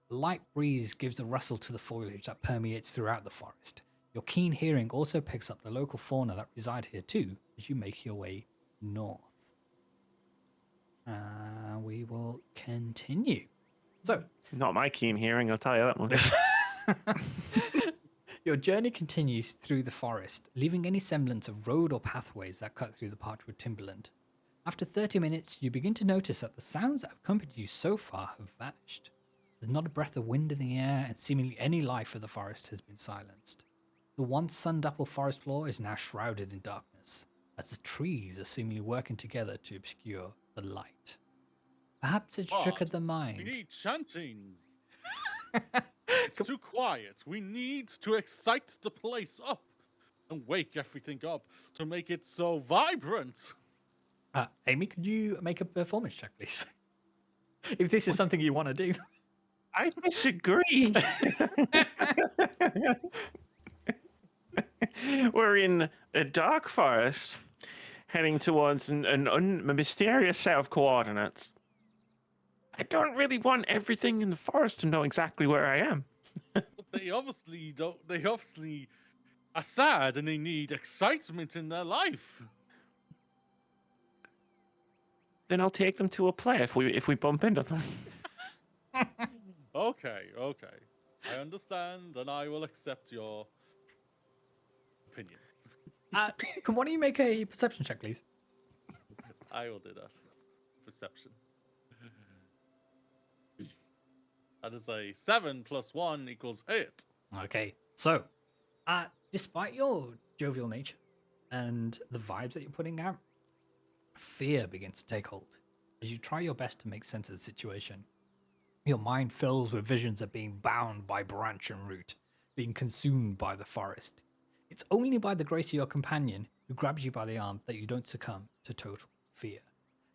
A light breeze gives a rustle to the foliage that permeates throughout the forest. Your keen hearing also picks up the local fauna that reside here too, as you make your way north. We will continue. So, Not my keen hearing, I'll tell you that much. Your journey continues through the forest, leaving any semblance of road or pathways that cut through the parchwood timberland. After 30 minutes, you begin to notice that the sounds that have accompanied you so far have vanished. There's not a breath of wind in the air, and seemingly any life of the forest has been silenced. The once sun-dappled forest floor is now shrouded in darkness, as the trees are seemingly working together to obscure the light. Perhaps it's a trick of the mind. We need chanting. It's too quiet. We need to excite the place up and wake everything up to make it so vibrant. Amy, could you make a performance check, please? If this is something you want to do. I disagree. We're in a dark forest, heading towards a mysterious set of coordinates. I don't really want everything in the forest to know exactly where I am. But they obviously don't. They obviously are sad and they need excitement in their life. Then I'll take them to a play if we bump into them. Okay. I understand, and I will accept your opinion. Can one of you make a perception check, please? I will do that. Perception. That is a 7 + 1 = 8. Okay, so despite your jovial nature and the vibes that you're putting out, fear begins to take hold as you try your best to make sense of the situation. Your mind fills with visions of being bound by branch and root, being consumed by the forest. It's only by the grace of your companion who grabs you by the arm that you don't succumb to total fear.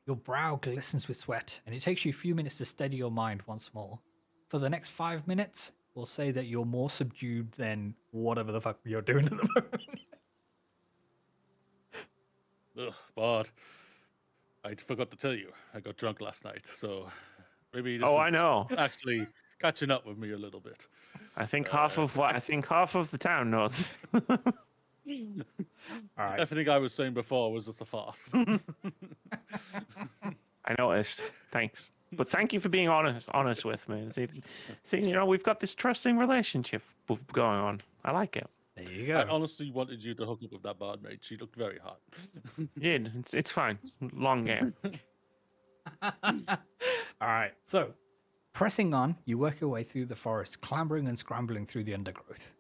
Your brow glistens with sweat, and it takes you a few minutes to steady your mind once more. For the next 5 minutes, we'll say that you're more subdued than whatever the fuck you're doing at the moment. Ugh, but I forgot to tell you, I got drunk last night, so maybe this I is know. actually catching up with me a little bit. I think half of the town knows. All right. Everything I was saying before was just a farce. I noticed. Thanks. But thank you for being honest with me. See, we've got this trusting relationship going on. I like it. There you I go. honestly wanted you to hook up with that barmaid. She looked very hot. Yeah, it's fine. Long game. All right. So, pressing on, you work your way through the forest, clambering and scrambling through the undergrowth.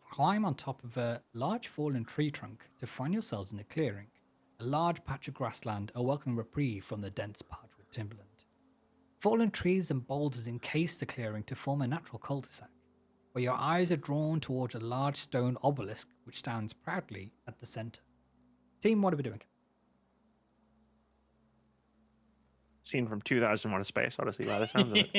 Climb on top of a large fallen tree trunk to find yourselves in a clearing. A large patch of grassland, a welcome reprieve from the dense parchwood timberland. Fallen trees and boulders encase the clearing to form a natural cul-de-sac, where your eyes are drawn towards a large stone obelisk which stands proudly at the center. Team, what are we doing? Scene from 2001: A Space Odyssey, by the sounds of it.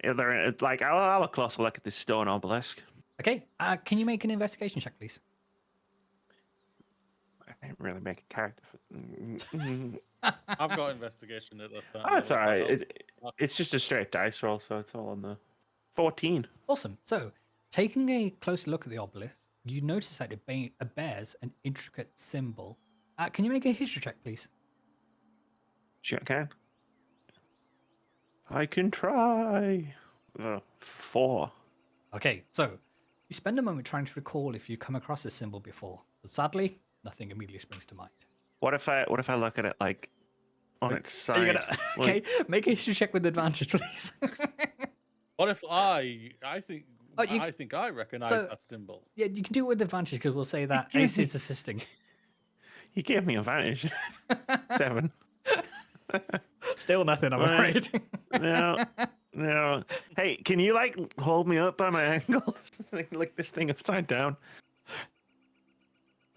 Is there I'll have a closer look at this stone obelisk. Okay, can you make an investigation check, please? I didn't really make a character. I've got investigation at this. That's all right. It's just a straight dice roll, so it's all on the 14. Awesome. So, taking a closer look at the obelisk, you notice that it bears an intricate symbol. Can you make a history check, please? Sure can. I can try. 4. Okay, so you spend a moment trying to recall if you come across this symbol before, but sadly, nothing immediately springs to mind. What if I look at it on its side? Okay, make a history check with advantage, please. What if I think I I recognize that symbol? Yeah, you can do it with advantage because we'll say that Ace is assisting. He gave me advantage. 7. Still nothing, I'm afraid. No. Hey, can you hold me up by my ankles? Like this thing upside down.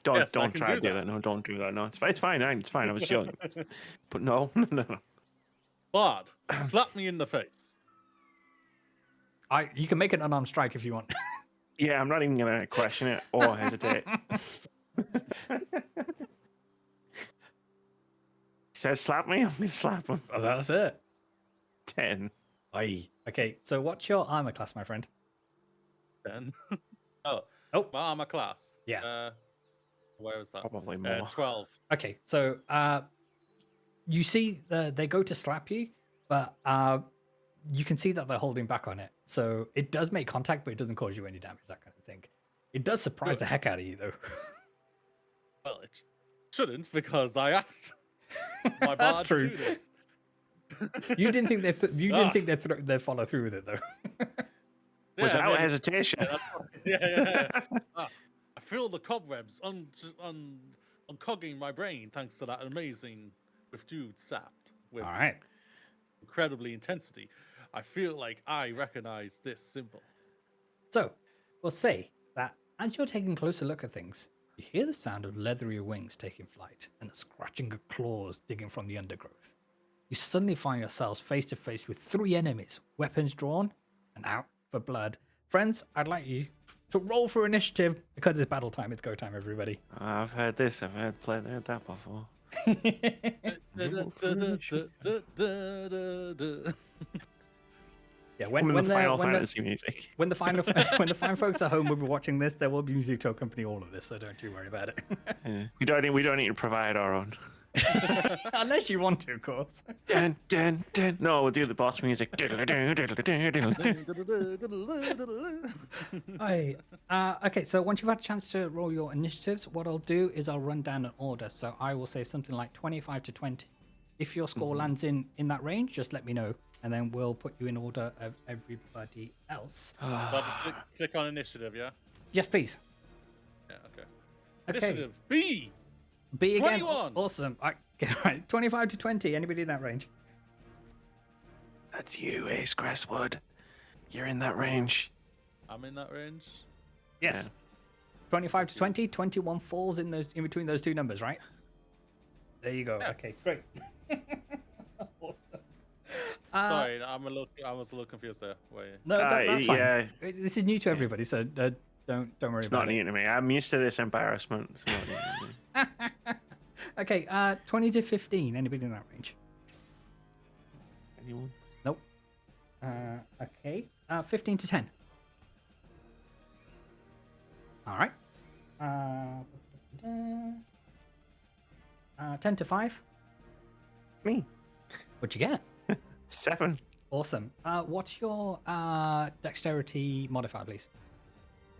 Don't try to do that. No, don't do that. No, it's fine. It's fine. I was joking. But no. Bard, slap me in the face. You can make an unarmed strike if you want. Yeah, I'm not even gonna question it or hesitate. He says slap me, I'm gonna slap him. Oh, that's it. 10. Aye. Okay, so what's your armor class, my friend? 10. Oh, my armor class. Yeah. Where is that? Probably more. 12. Okay, so you see they go to slap you, but you can see that they're holding back on it. So it does make contact, but it doesn't cause you any damage, that kind of thing. It does surprise the heck out of you, though. Well, it shouldn't because I asked my That's bard true. to do this. You didn't think they'd follow through with it, though. Yeah, Without maybe- hesitation. Yeah, that's what- yeah. I feel the cobwebs uncogging my brain thanks to that amazing Dude sapped with All right. incredibly intensity. I feel like I recognize this symbol. So, we'll say that as you're taking a closer look at things, you hear the sound of leathery wings taking flight and the scratching of claws digging from the undergrowth. You suddenly find yourselves face to face with 3 enemies, weapons drawn and out for blood. Friends, I'd like you to roll for initiative because it's battle time. It's go time, everybody. I've heard this. I've heard that before. Yeah, When the Final Fantasy music. when the fine folks at home will be watching this, there will be music to accompany all of this, so don't you worry about it. Yeah. We don't need to provide our own. Unless you want to, of course. Dun, dun, dun. No, we'll do the boss music. Okay, so once you've had a chance to roll your initiatives, what I'll do is I'll run down an order. So I will say something like 25 to 20. If your score lands in that range, just let me know, and then we'll put you in order of everybody else. So I just click on initiative, yeah? Yes, please. Yeah, okay. Okay. Initiative B! B again. 21. Awesome. Okay, right. 25 to 20. Anybody in that range? That's you, Ace Crestwood. You're in that range. I'm in that range. Yes. 25 to 20. 21 falls in between those two numbers, right? There you go. Yeah. Okay, great. Awesome. Sorry, I was a little confused there. Wait. No, that's fine. yeah. This is new to everybody, so don't worry It's about not new to me. I'm used to this embarrassment. It's not new to me. it. Okay, 20 to 15. Anybody in that range? Anyone? Nope. Okay. 15 to 10. All right. 10 to 5. Me. What'd you get? 7. Awesome. What's your dexterity modifier, please?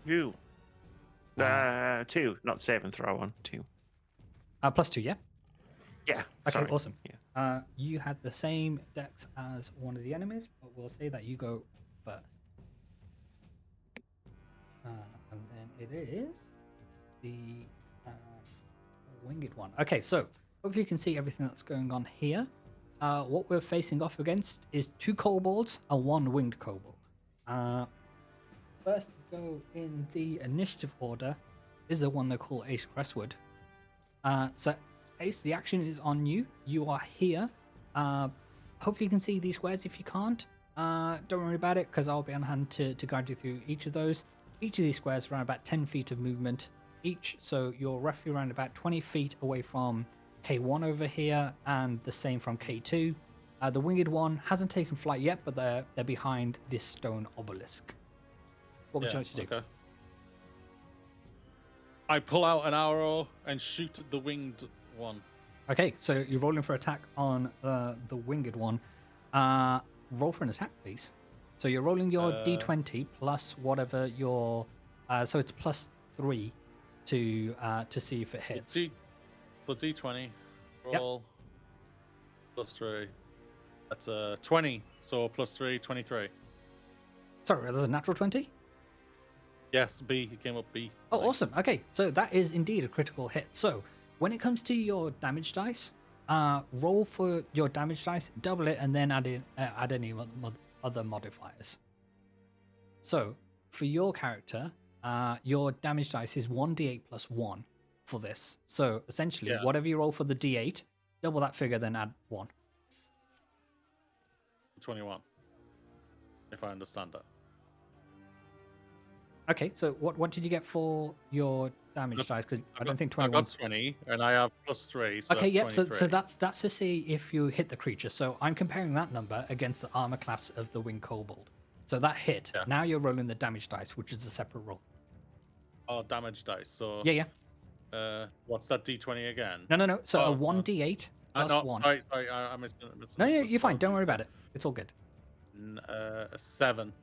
You. 2. Not save and throw on. 2. +2, yeah? Yeah. Okay, sorry. awesome. Yeah. You have the same dex as one of the enemies, but we'll say that you go first. And then it is the winged one. Okay, so hopefully you can see everything that's going on here. What we're facing off against is 2 kobolds and 1 winged kobold. First to go in the initiative order is the one they call Ace Crestwood. So Ace, the action is on you. You are here. Hopefully you can see these squares. If you can't, don't worry about it because I'll be on hand to guide you through each of those. Each of these squares around about 10 feet of movement each, so you're roughly around about 20 feet away from K1 over here, and the same from K2. The winged one hasn't taken flight yet, but they're behind this stone obelisk. What would you like to do? Okay. I pull out an arrow and shoot the winged one. Okay, so you're rolling for attack on the winged one. Roll for an attack, please. So you're rolling your d20 plus whatever your... so it's +3 to see if it hits. So d20, roll, +3. That's 20, so +3, 23. Sorry, there's a natural 20? Yes, B. It came up B. Oh, awesome. Okay, so that is indeed a critical hit. So when it comes to your damage dice, roll for your damage dice, double it, and then add any other modifiers. So for your character, your damage dice is 1d8 plus 1 for this. So essentially, whatever you roll for the d8, double that figure, then add 1. 21. If I understand that. Okay, so what did you get for your damage dice? Because I don't think 21. I got 20, and I have +3. So Okay, that's yep. 23. So that's to see if you hit the creature. So I'm comparing that number against the armor class of the winged kobold. So that hit. Yeah. Now you're rolling the damage dice, which is a separate roll. Oh, damage dice. So Yeah. what's that d20 again? No. So a Oh, 1d8 plus no, 1. Sorry, I missed. No, you're fine. Don't worry about it. It's all good. 7.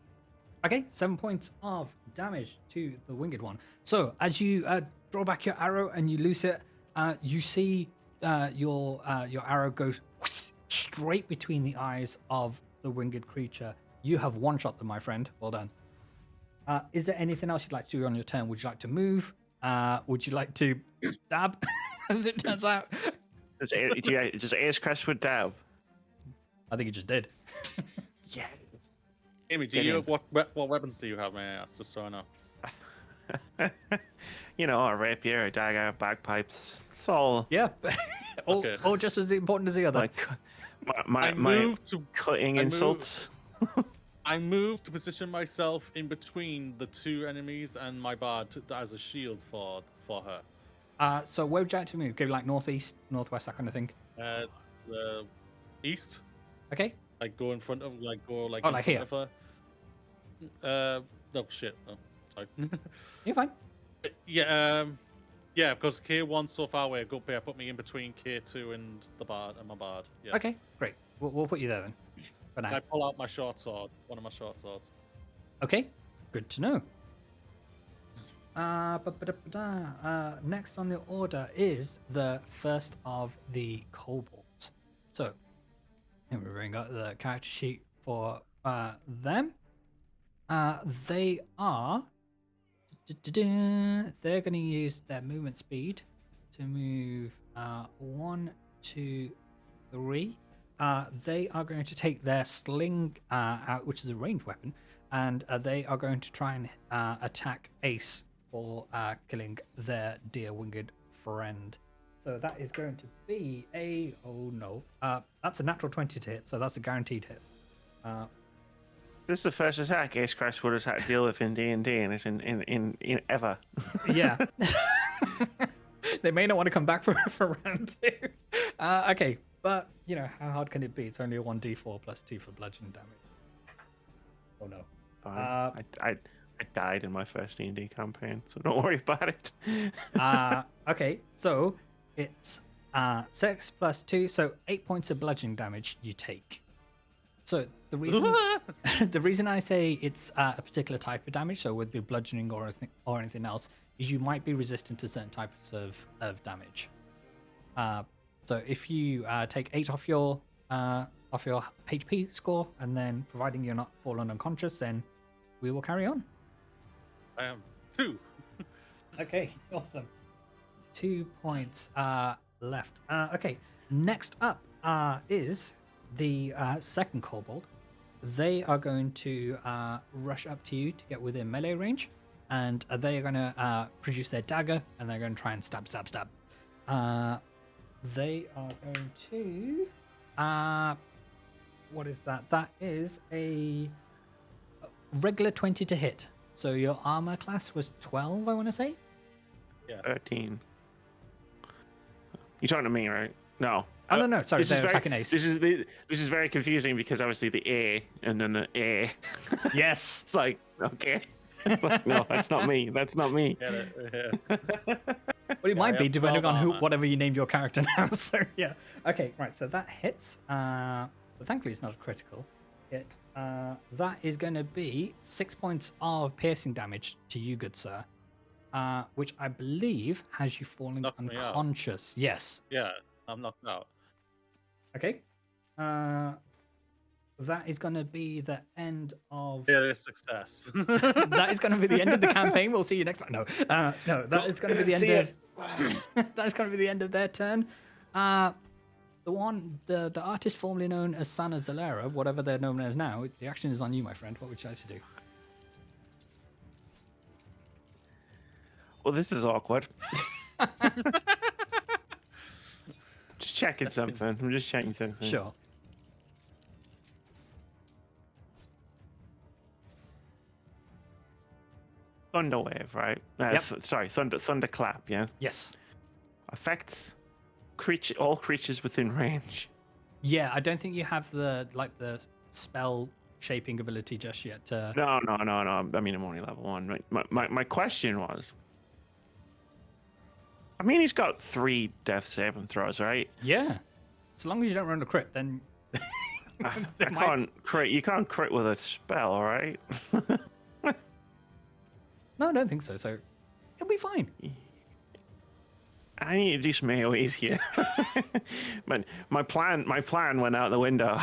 Okay, 7 points of damage to the winged one. So as you draw back your arrow and you loose it, you see your arrow goes straight between the eyes of the winged creature. You have one-shot them, my friend. Well done. Is there anything else you'd like to do on your turn? Would you like to move? Would you like to dab? As it turns out, Does Ace Crestwood dab? I think you just did. Yeah. Amy, what weapons do you have, may I ask, just so I know? You know, a rapier, a dagger, bagpipes. It's all Yeah. all, Okay. all just as important as the other. like my I moved to cutting I insults. I moved to position myself in between the two enemies and my bard as a shield for her. So where would you like to move? Go like northeast, northwest, that kind of thing. The east, Okay. like go in front of, like go like Oh, in like front here? of her. No shit. Oh, sorry. You're fine. Yeah. Yeah, because K1's so far away. Go up here, put me in between K2 and the bard and my bard. Yes. Okay, great. We'll put you there then. For now. I pull out my short sword, one of my short swords. Okay, good to know. Next on the order is the first of the kobolds. So, here we bring up the character sheet for them. They are. They're going to use their movement speed to move 1, 2, 3. They are going to take their sling out, which is a ranged weapon, and they are going to try and attack Ace for killing their dear winged friend. So that is going to be a that's a natural 20 to hit, so that's a guaranteed hit. This is the first attack Ace Crestwood has had to deal with in D&D, and it's in ever. Yeah. They may not want to come back for round 2. Okay, but you know, how hard can it be? It's only a 1d4 plus 2 for bludgeoning damage. Oh no. Fine. I died in my first D&D campaign, so don't worry about it. Okay, so it's 6 plus 2, so 8 points of bludgeoning damage you take. So the reason I say it's a particular type of damage, so would be bludgeoning or anything else, is you might be resistant to certain types of damage. So if you take 8 off your HP score, and then providing you're not fallen unconscious, then we will carry on. I am 2. Okay, awesome. 2 points left. Okay, next up is the second kobold. They are going to rush up to you to get within melee range, and they are going to produce their dagger, and they're going to try and stab. They are going to what is that? That is a regular 20 to hit. So your armor class was 12, I want to say. Yeah. 13. You're talking to me, right? No. Oh, no. Sorry, This is they're very- attacking Ace. This is very confusing because obviously the A and then the A. Yes. It's like, okay. It's like, no, that's not me. That's not me. Yeah. Well, it might I be have depending 12 on armor. whatever you named your character now. So yeah. Okay, right. So that hits. But thankfully, it's not a critical hit. That is going to be 6 points of piercing damage to you, good sir. Which I believe has you falling Knocked me out. unconscious. Yes. Yeah, I'm knocked out. Okay. That is going to be the end of. Yeah, it's success. That is going to be the end of the campaign. We'll see you next time. No, that is going to be the end See of. That is going to be the end of their turn. The artist formerly known as Sanna Zelera, whatever they're known as now, the action is on you, my friend. What would you like to do? Well, this is awkward. Just checking something. I'm just checking something. Sure. Thunderwave, right? Yep. Sorry, thunderclap. Yeah. Yes. Affects all creatures within range. Yeah, I don't think you have the spell shaping ability just yet. No. I mean, I'm only level 1. My question was, I mean, he's got 3 death saving throws, right? Yeah. As long as you don't run a crit, then. I can't crit. You can't crit with a spell, right? No, I don't think so. So it'll be fine. I need to do some AoEs here. my plan went out the window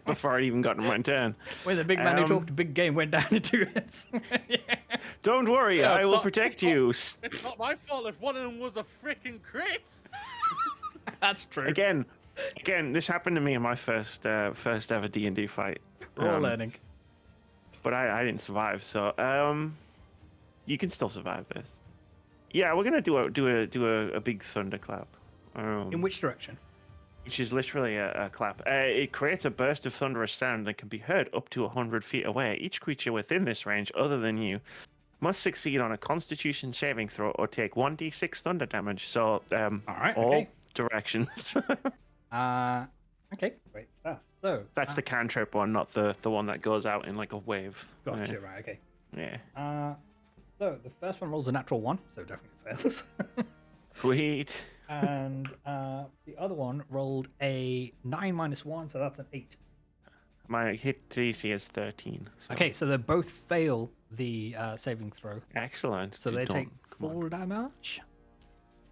before I even got to my turn. Where the big man who talked a big game went down in 2 hits. Yeah. Don't worry, Yeah, I it's will not- protect you. It's not my fault if one of them was a freaking crit. That's true. Again, this happened to me in my first ever D&D fight. We're all learning. But I didn't survive, so you can still survive this. Yeah, we're gonna do a big thunderclap. In which direction? Which is literally a clap. It creates a burst of thunderous sound that can be heard up to 100 feet away. Each creature within this range, other than you, must succeed on a Constitution saving throw or take 1d6 thunder damage. So, all directions. Okay, great stuff. So That's the cantrip one, not the one that goes out in like a wave. gotcha. Right. Okay. Yeah. So the first one rolls a natural 1, so definitely fails. Sweet. And the other one rolled a 9 minus 1, so that's an 8. My hit DC is 13. So. Okay, so they both fail the saving throw, Excellent. so they take Come on. full damage.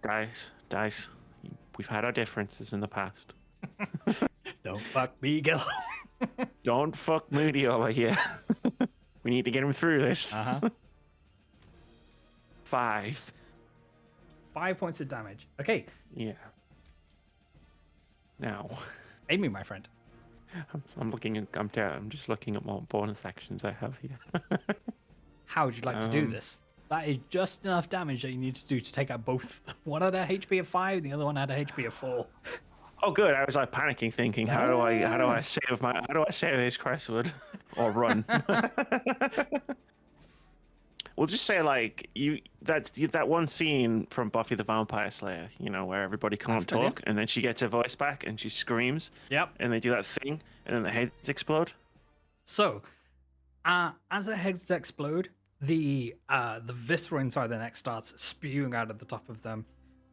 Dice. We've had our differences in the past. Don't fuck me, Gil. Don't fuck Moody over here. We need to get him through this. 5. 5 points of damage. Okay, Yeah. Now, Amy, my friend. I'm just looking at what bonus actions I have here. How would you like to do this? That is just enough damage that you need to do to take out both. One had a HP of 5, the other one had a HP of 4. Oh, good. I was like panicking, thinking, how do I save this Crestwood or run? We'll just say like that one scene from Buffy the Vampire Slayer, where everybody can't talk, and then she gets her voice back and she screams. Yep. And they do that thing, and then the heads explode. So, as the heads explode, the viscera inside the neck starts spewing out of the top of them.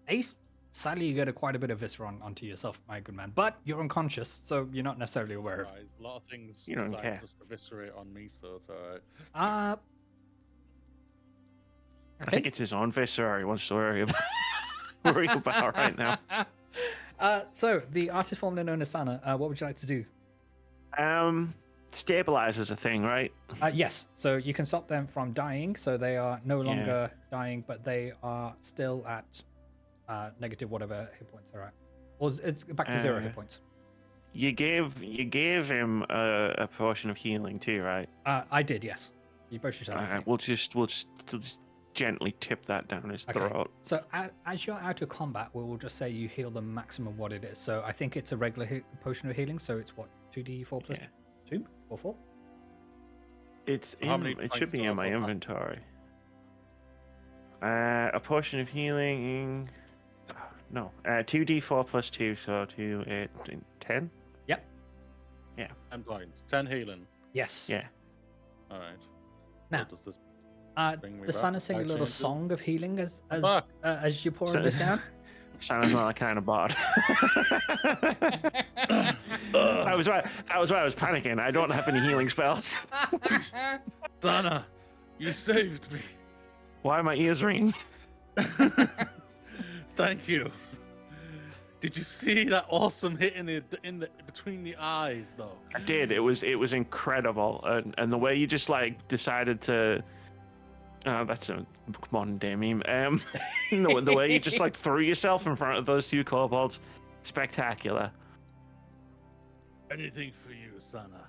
Ace, sadly, you get quite a bit of viscera onto yourself, my good man. But you're unconscious, so you're not necessarily aware of it. A lot of things You don't care. just eviscerate on me, so it's alright. I think it's his own viscera he wants to worry about right now. So, the artist formerly known as Sanna, what would you like to do? Stabilize is a thing, right? Yes, so you can stop them from dying, so they are no longer dying, but they are still at negative whatever hit points they're at. Or it's back to 0 hit points. You gave him a potion of healing too, right? I did, yes. You both should have the same. We'll just gently tip that down his throat. So as you're out of combat, we will just say you heal the maximum what it is. So I think it's a regular potion of healing, so it's what, 2d4 plus 2 or 4? It many should be points in do my I have? inventory. A potion of healing. No, 2d4 plus 2, so 2, 8, 10. Yep. Yeah. 10 points. 10 healing. Yes. Yeah. Alright. Now, What does this bring me does back? Sanna sing a Five little changes? song of healing as back. you're pouring this down? Sanna's not that kind of bard. That was why I was panicking. I don't have any healing spells. Sanna, you saved me. Why are my ears ringing? Thank you. Did you see that awesome hit in the between the eyes though? I did. It was incredible, and the way you just like decided to. That's a modern day meme. The way you just like threw yourself in front of those two kobolds, spectacular. Anything for you, Sanna.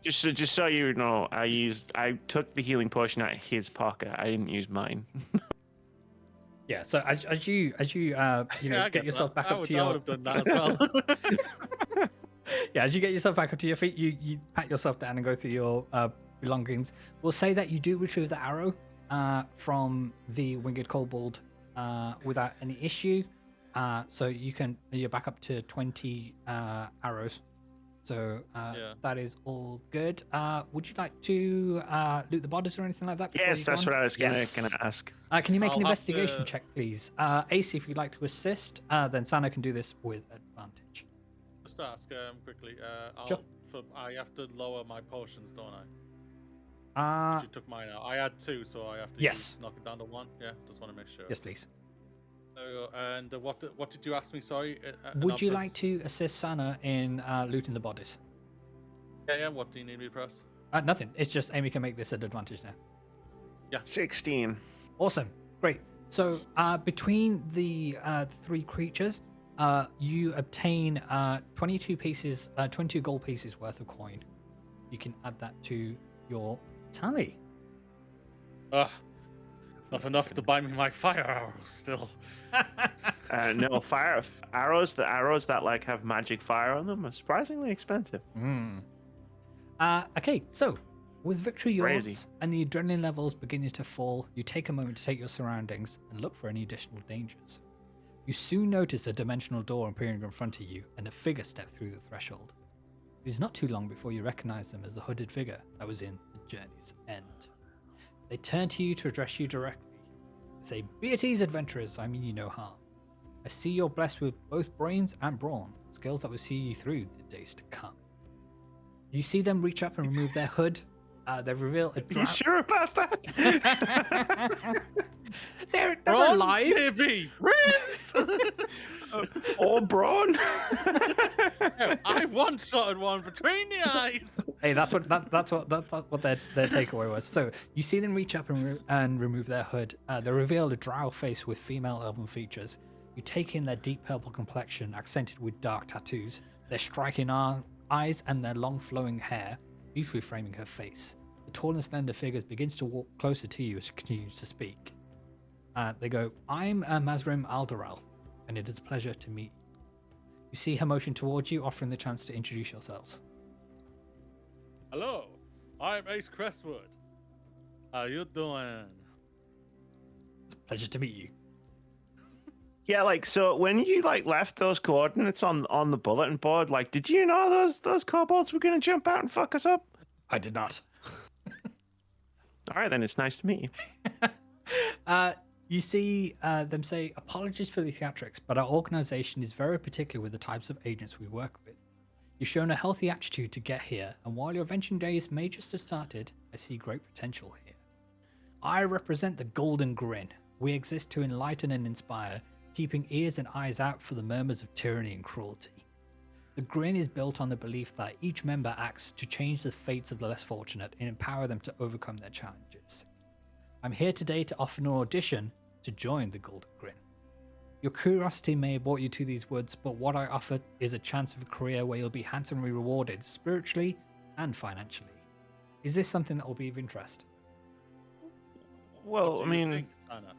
Just so you know, I took the healing potion out of his pocket. I didn't use mine. Yeah, so as you get yourself back up to your I would have done that as well. yeah, as you get yourself back up to your feet, you pat yourself down and go through your belongings. We'll say that you do retrieve the arrow from the winged kobold without any issue. So you're back up to 20 arrows. So that is all good. Would you like to loot the bodies or anything like that? Yes, that's what I was gonna ask. Can you make an I'll have investigation to- check, please? Ace, if you'd like to assist, then Sanna can do this with advantage. Just ask quickly. Sure. I have to lower my potions, don't I? You took mine out. I had 2, so I have to knock it down to 1. Yeah, just want to make sure. Yes, please. And what did you ask me? Sorry. Would you like to assist Sanna in looting the bodies? Yeah. What do you need me to press? Nothing. It's just Amy can make this an advantage now. Yeah. 16. Awesome. Great. So between the 3 creatures, you obtain 22 gold pieces worth of coin. You can add that to your tally. Not enough to buy me my fire arrows still. No, fire arrows. The arrows that like have magic fire on them are surprisingly expensive. Okay, so with victory yours Crazy. and the adrenaline levels beginning to fall, you take a moment to take your surroundings and look for any additional dangers. You soon notice a dimensional door appearing in front of you and a figure step through the threshold. It is not too long before you recognize them as the hooded figure that was in the journey's end. They turn to you to address you directly. They say, "Be at ease, adventurers, I mean you no harm. I see you're blessed with both brains and brawn, skills that will see you through the days to come." You see them reach up and remove their hood. They reveal a Are you sure about that? They're Brawn, alive. baby, Prince! Or brawn? I one-shotted one between the eyes. Hey, that's what their takeaway was. So you see them reach up and remove their hood. They reveal a drow face with female elven features. You take in their deep purple complexion, accented with dark tattoos, their striking eyes, and their long flowing hair, beautifully framing her face. The tall and slender figure begins to walk closer to you as she continues to speak. They go, "I'm Mazrim Alderel, and it is a pleasure to meet you." You see her motion towards you, offering the chance to introduce yourselves. Hello, I'm Ace Crestwood. How you doing? It's a pleasure to meet you. Yeah, like, so when you like left those coordinates on the bulletin board, like, did you know those kobolds were gonna jump out and fuck us up? I did not. All right, then it's nice to meet you. You see them say, "Apologies for the theatrics, but our organization is very particular with the types of agents we work with. You've shown a healthy attitude to get here, and while your venturing days may just have started, I see great potential here. I represent the Golden Grin. We exist to enlighten and inspire, keeping ears and eyes out for the murmurs of tyranny and cruelty. The Grin is built on the belief that each member acts to change the fates of the less fortunate and empower them to overcome their challenges. I'm here today to offer an audition to join the Golden Grin. Your curiosity may have brought you to these woods, but what I offer is a chance of a career where you'll be handsomely rewarded, spiritually and financially. Is this something that will be of interest?" Well, What I do you mean, think, Sanna?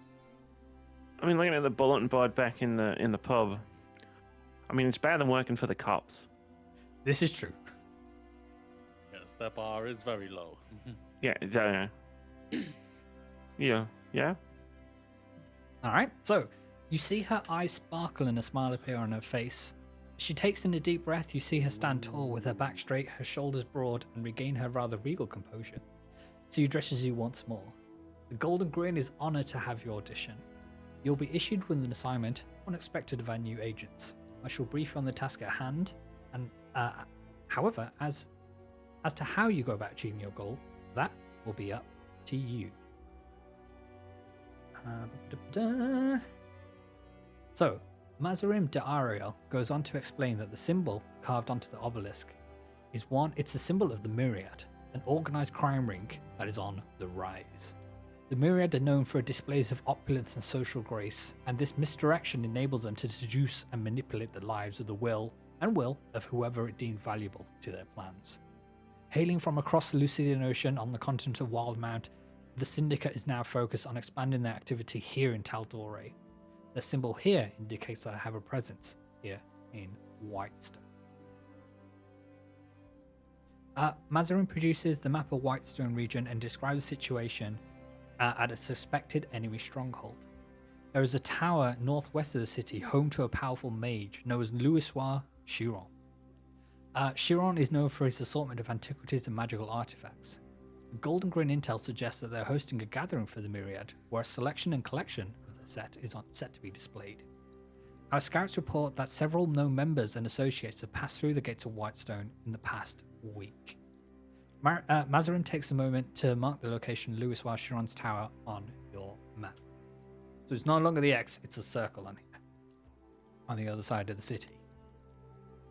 looking at the bulletin board back in the pub, I mean, it's better than working for the cops. This is true. Yes, that bar is very low. Yeah, yeah. All right, so you see her eyes sparkle and a smile appear on her face. As she takes in a deep breath, you see her stand tall with her back straight, her shoulders broad, and regain her rather regal composure. She addresses you once more. The Golden Grin is honored to have your audition. You'll be issued with an assignment unexpected of our new agents. I shall brief you on the task at hand, and however, as to how you go about achieving your goal, that will be up to you. So, Mazarim de Ariel goes on to explain that the symbol carved onto the obelisk is it's a symbol of the Myriad, an organized crime ring that is on the rise. The Myriad are known for displays of opulence and social grace, and this misdirection enables them to seduce and manipulate the lives of the will of whoever it deemed valuable to their plans. Hailing from across the Lucidian Ocean on the continent of Wildmount, the Syndicate is now focused on expanding their activity here in Taldore. The symbol here indicates that I have a presence here in Whitestone. Mazarin produces the map of Whitestone region and describes the situation at a suspected enemy stronghold. There is a tower northwest of the city, home to a powerful mage known as Louisoir Chiron. Chiron is known for his assortment of antiquities and magical artifacts. Golden Grin intel suggests that they're hosting a gathering for the Myriad, where a selection and collection of the set is set to be displayed. Our scouts report that several known members and associates have passed through the gates of Whitestone in the past, week. Mazarin takes a moment to mark the location Louis Chiron's tower on your map. So it's no longer the X, it's a circle on the other side of the city.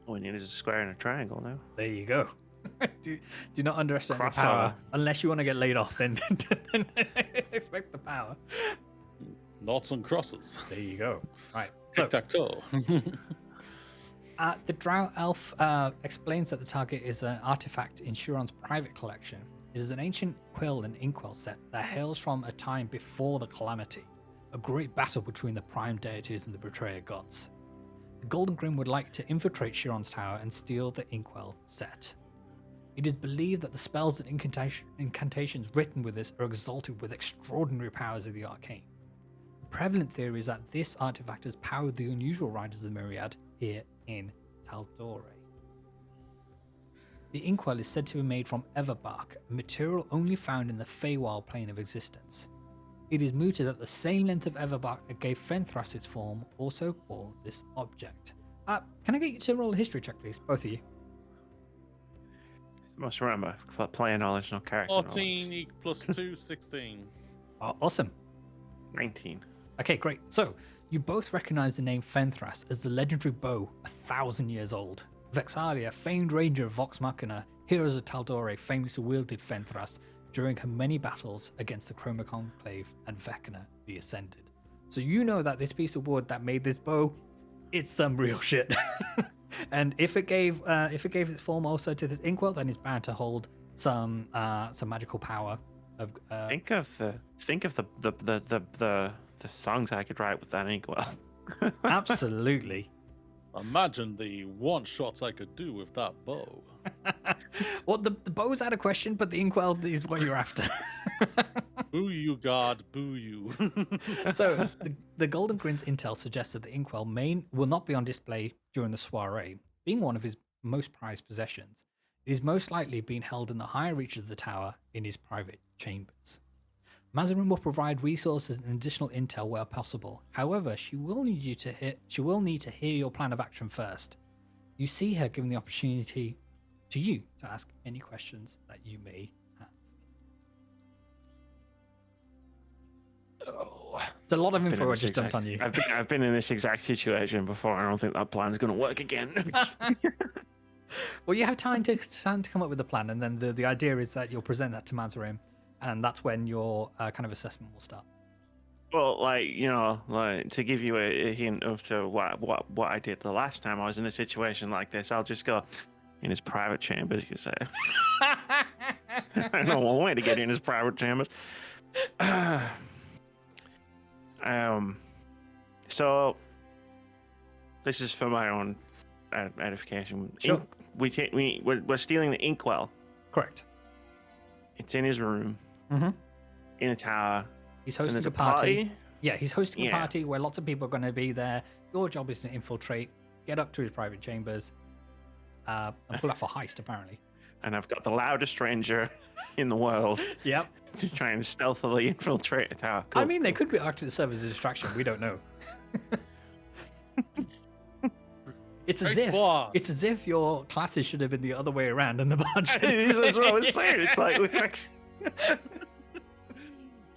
We need a square and a triangle now. There you go. do not underestimate the Crossover. power. Unless you want to get laid off, then expect the power. Noughts and crosses. There you go. Right. So, Tic-tac-toe. the Drow Elf explains that the target is an artifact in Chiron's private collection. It is an ancient quill and inkwell set that hails from a time before the Calamity, a great battle between the Prime Deities and the Betrayer Gods. The Golden Grim would like to infiltrate Chiron's tower and steal the inkwell set. It is believed that the spells and incantations written with this are exalted with extraordinary powers of the arcane. The prevalent theory is that this artifact has powered the unusual riders of the Myriad here in Taldore. The inkwell is said to be made from everbark, a material only found in the Feywild plane of existence. It is mooted that the same length of everbark that gave Fenthras its form also bore this object. Can I get you to roll a history check, please? Both of you. Must remember, player knowledge, not character 14 plus 2, 16. Awesome. 19. Okay, great. So, you both recognize the name Fenthras as the legendary bow 1,000 years old. Vexalia, famed ranger of Vox Machina, heroes of Taldore, famously wielded Fenthras during her many battles against the Chroma Conclave and Vecna the Ascended. So you know that this piece of wood that made this bow, it's some real shit. And if it gave its form also to this inkwell, then it's bound to hold some magical power. Think of the songs I could write with that inkwell. Absolutely. Imagine the one shots I could do with that bow. Well, the bow's out of question, but the inkwell is what you're after. Boo you, God, boo you. So the Golden Grin's intel suggests that the inkwell will not be on display during the soiree, being one of his most prized possessions. It is most likely being held in the higher reaches of the tower in his private chambers. Mazarin will provide resources and additional intel where possible. However, she will need to hear your plan of action first. You see her given the opportunity to you to ask any questions that you may have. Oh, It's a lot of info I just dumped on you. I've been in this exact situation before. I don't think that plan's going to work again. Well, you have time to come up with a plan, and then the idea is that you'll present that to Mazarin, and that's when your kind of assessment will start. Well, to give you a hint of to what I did the last time I was in a situation like this, I'll just go in his private chambers, you say. I know one way to get in his private chambers. So this is for my own edification. Sure. We're stealing the inkwell. Correct. It's in his room. Mm-hmm. In a tower. He's hosting a party. Yeah, he's hosting a party where lots of people are going to be there. Your job is to infiltrate, get up to his private chambers, and pull off a heist, apparently. And I've got the loudest ranger in the world. Yep. To try and stealthily infiltrate a tower. Cool. I mean, they could be acting to serve as a distraction. We don't know. It's as if your classes should have been the other way around, and the bar. That's what I was saying. It's like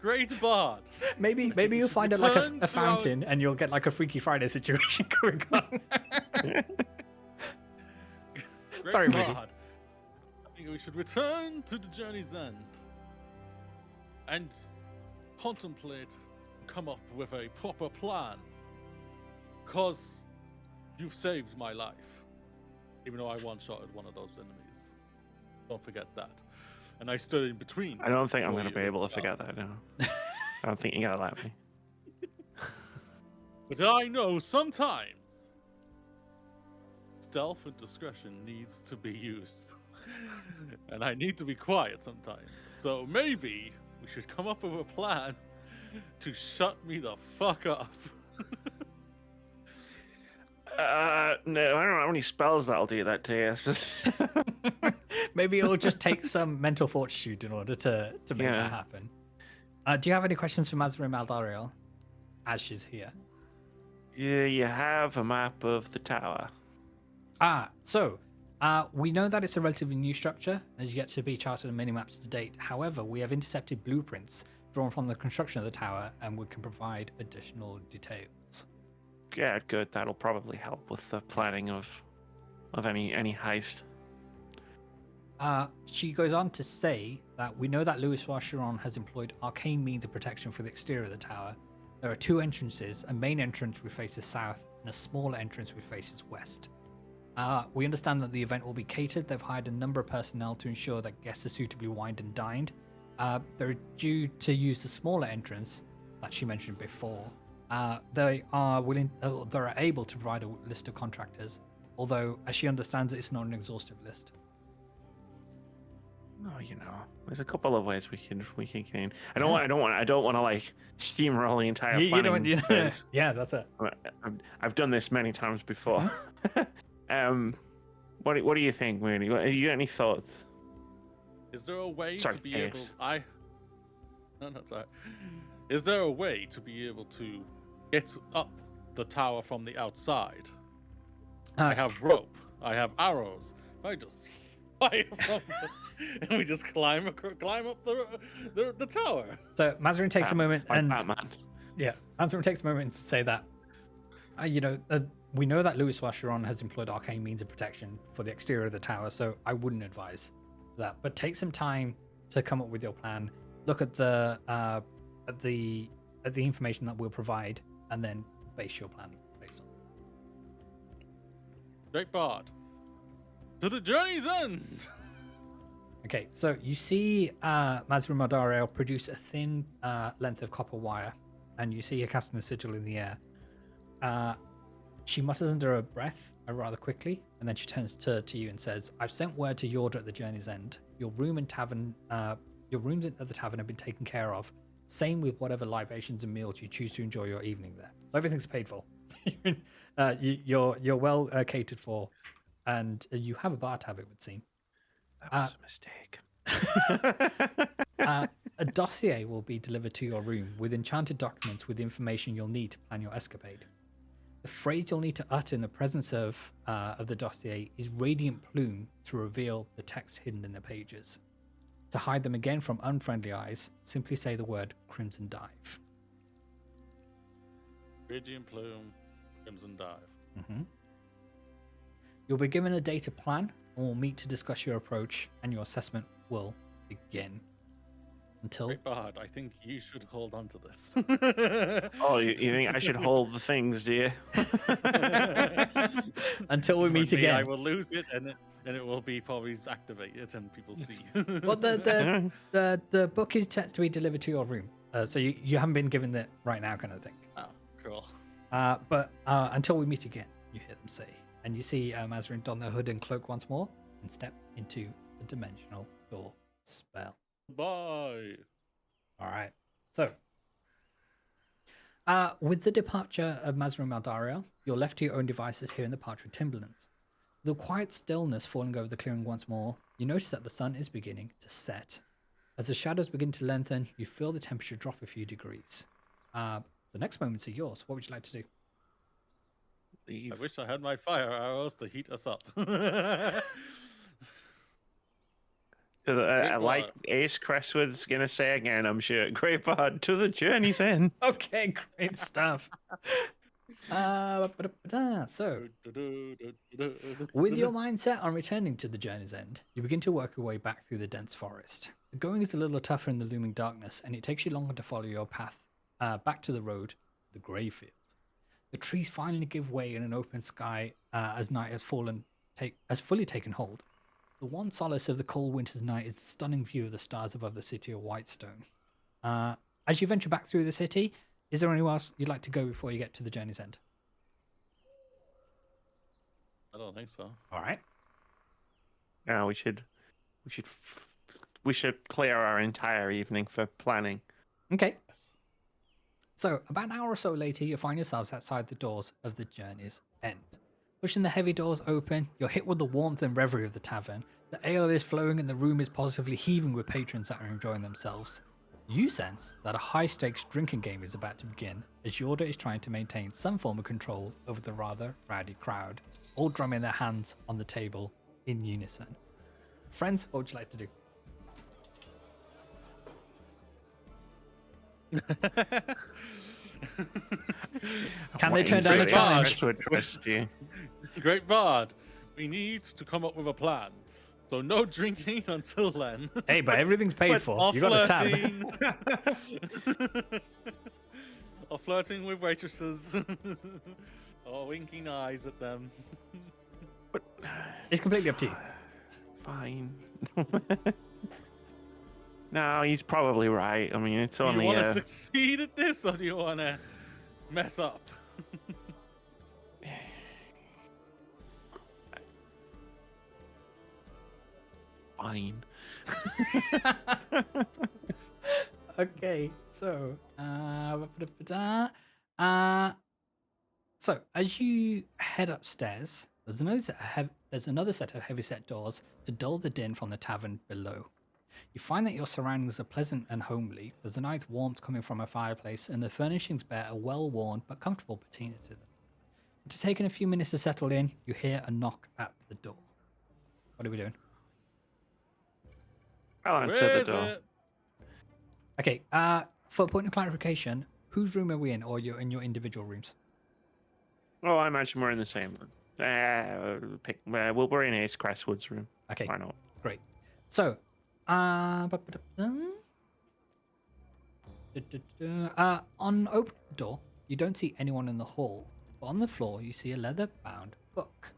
Great bard. Maybe you'll find it like a fountain, and you'll get like a Freaky Friday situation going on. Sorry, Moody. I think we should return to the journey's end and contemplate, come up with a proper plan. Because you've saved my life, even though I one-shotted one of those enemies. Don't forget that. And I stood in between. I don't think I'm going to be able to forget that now. I don't think you're going to let me. But I know sometimes stealth and discretion needs to be used. And I need to be quiet sometimes. So maybe we should come up with a plan to shut me the fuck up. No, I don't know how many spells that'll do that to you. Maybe it'll just take some mental fortitude in order to make that happen. Do you have any questions for Mazarin Maldariel as she's here? Yeah, you have a map of the tower. So We know that it's a relatively new structure, as yet to be charted on mini-maps to date. However, we have intercepted blueprints drawn from the construction of the tower, and we can provide additional details. Yeah, good. That'll probably help with the planning of any heist. She goes on to say that we know that Louis Vacheron has employed arcane means of protection for the exterior of the tower. There are 2 entrances, a main entrance which faces south and a smaller entrance which faces west. We understand that the event will be catered. They've hired a number of personnel to ensure that guests are suitably wined and dined. They're due to use the smaller entrance that she mentioned before. They are they're able to provide a list of contractors, although as she understands it, it's not an exhaustive list. No, there's a couple of ways we can gain. I don't want to like steamroll the entire planning. Phase. Yeah, that's it. I've done this many times before. What do you think, Moody? You got any thoughts? Is there a way Sorry, to be Ace. able? No, sorry. Is there a way to be able to get up the tower from the outside? I have rope. I have arrows. I just fire from and we just climb up the tower. So Mazarin takes a moment like and Batman. yeah, Mazarin takes a moment to say that we know that Louis Vacheron has employed arcane means of protection for the exterior of the tower, so I wouldn't advise that. But take some time to come up with your plan. Look at the information that we'll provide, and then base your plan based on. Great bard. To the journey's end. Okay, so you see Mazarin Mardariel produce a thin length of copper wire, and you see her casting a sigil in the air. She mutters under her breath rather quickly, and then she turns to you and says, "I've sent word to Yorda at the journey's end. Your rooms at the tavern have been taken care of. Same with whatever libations and meals you choose to enjoy your evening there. Everything's paid for. You're well catered for, and you have a bar tab, it would seem. That was a mistake. A dossier will be delivered to your room with enchanted documents with the information you'll need to plan your escapade. The phrase you'll need to utter in the presence of the dossier is Radiant Plume to reveal the text hidden in the pages. To hide them again from unfriendly eyes, simply say the word Crimson Dive." Radiant Plume, Crimson Dive. Mm-hmm. You'll be given a day to plan, and we'll meet to discuss your approach, and your assessment will begin. Until Great bard, I think you should hold on to this. Oh, you think I should hold the things, do you? until we meet Me, again. I will lose it, and it will be probably activated, and people see. Well, the book is set to be delivered to your room, so you haven't been given it right now, kind of thing. Oh, cool. But until we meet again, you hear them say, and you see Mazarin don their hood and cloak once more and step into a dimensional door spell. Bye. All right. So, with the departure of Mazarin Mardariel, you're left to your own devices here in the Partridge Timberlands. The quiet stillness falling over the clearing once more, you notice that the sun is beginning to set. As the shadows begin to lengthen, you feel the temperature drop a few degrees. The next moments are yours. What would you like to do? Leave. I wish I had my fire arrows to heat us up. Like Ace Crestwood's gonna say again, I'm sure. Great bard to the journey's end. Okay, great stuff. So, with your mindset on returning to the journey's end, you begin to work your way back through the dense forest. The going is a little tougher in the looming darkness, and it takes you longer to follow your path back to the road, the Greyfield. The trees finally give way in an open sky as night has fully taken hold. The one solace of the cold winter's night is the stunning view of the stars above the city of Whitestone. As you venture back through the city, is there anywhere else you'd like to go before you get to the journey's end? I don't think so. All right. No, we should clear our entire evening for planning. Okay. Yes. So, about an hour or so later, you find yourselves outside the doors of the journey's end. Pushing the heavy doors open, you're hit with the warmth and revelry of the tavern. The ale is flowing and the room is positively heaving with patrons that are enjoying themselves. You sense that a high-stakes drinking game is about to begin, as Yorda is trying to maintain some form of control over the rather rowdy crowd, all drumming their hands on the table in unison. Friends, what would you like to do? Can they turn down the Wait, challenge? Crestwood trust you. Great Bard, we need to come up with a plan. So no drinking until then. Hey, but everything's paid for. Or You got a tab. flirting. Or flirting with waitresses. Or winking eyes at them. It's completely up to you. Fine. No, he's probably right. I mean, it's Do you only. want to succeed at this, or do you want to mess up? Fine. Okay, so so as you head upstairs, there's another set of heavy-set doors to dull the din from the tavern below. You find that your surroundings are pleasant and homely. There's a nice warmth coming from a fireplace, and the furnishings bear a well-worn but comfortable patina to them. After taking a few minutes to settle in, you hear a knock at the door. What are we doing? I'll Where answer is the door. it? Okay, for a point of clarification, whose room are we in, or you're in your individual rooms? Oh, I imagine we're in the same room. We're in Ace Crestwood's room. Okay, Why not? great. So, on opening the door, you don't see anyone in the hall, but on the floor you see a leather-bound book.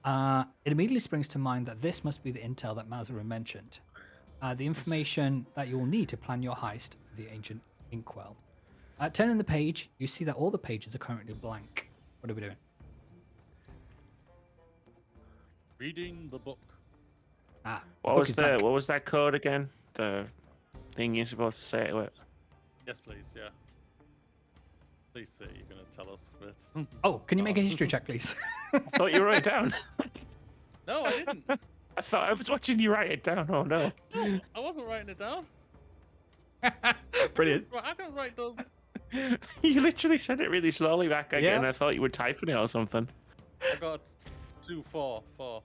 It immediately springs to mind that this must be the intel that Mazarin mentioned. The information that you will need to plan your heist for the ancient inkwell. Turning the page, you see that all the pages are currently blank. What are we doing? Reading the book. What book was is back. what was that code again? The thing you're supposed to say it with. Yes, please, yeah. Please say you're going to tell us bits. Oh, can you make a history check, please? I thought you wrote it down. No, I didn't. I thought I was watching you write it down. Oh no. No, I wasn't writing it down. Brilliant. I can write those. You literally said it really slowly back again. Yeah. I thought you were typing it or something. I got 2, 4. I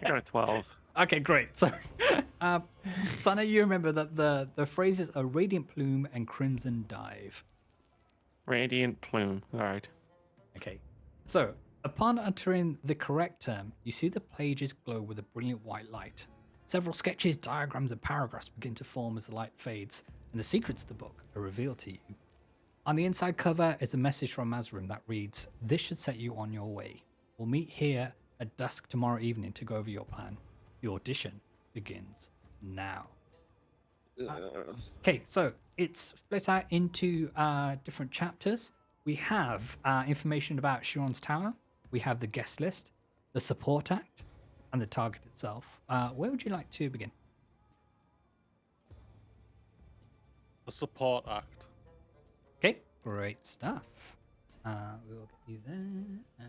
got a 12. Okay, great. So, Sanna, you remember that the phrases are radiant plume and crimson dive. Radiant plume. All right. Okay, so upon uttering the correct term, you see the pages glow with a brilliant white light. Several sketches, diagrams, and paragraphs begin to form as the light fades, and the secrets of the book are revealed to you. On the inside cover is a message from Mazarin that reads, "This should set you on your way. We'll meet here at dusk tomorrow evening to go over your plan. The audition begins now." Okay, so it's split out into different chapters. We have information about Chiron's Tower. We have the guest list, the support act, and the target itself. Where would you like to begin? The support act. Okay, great stuff. We'll get you there.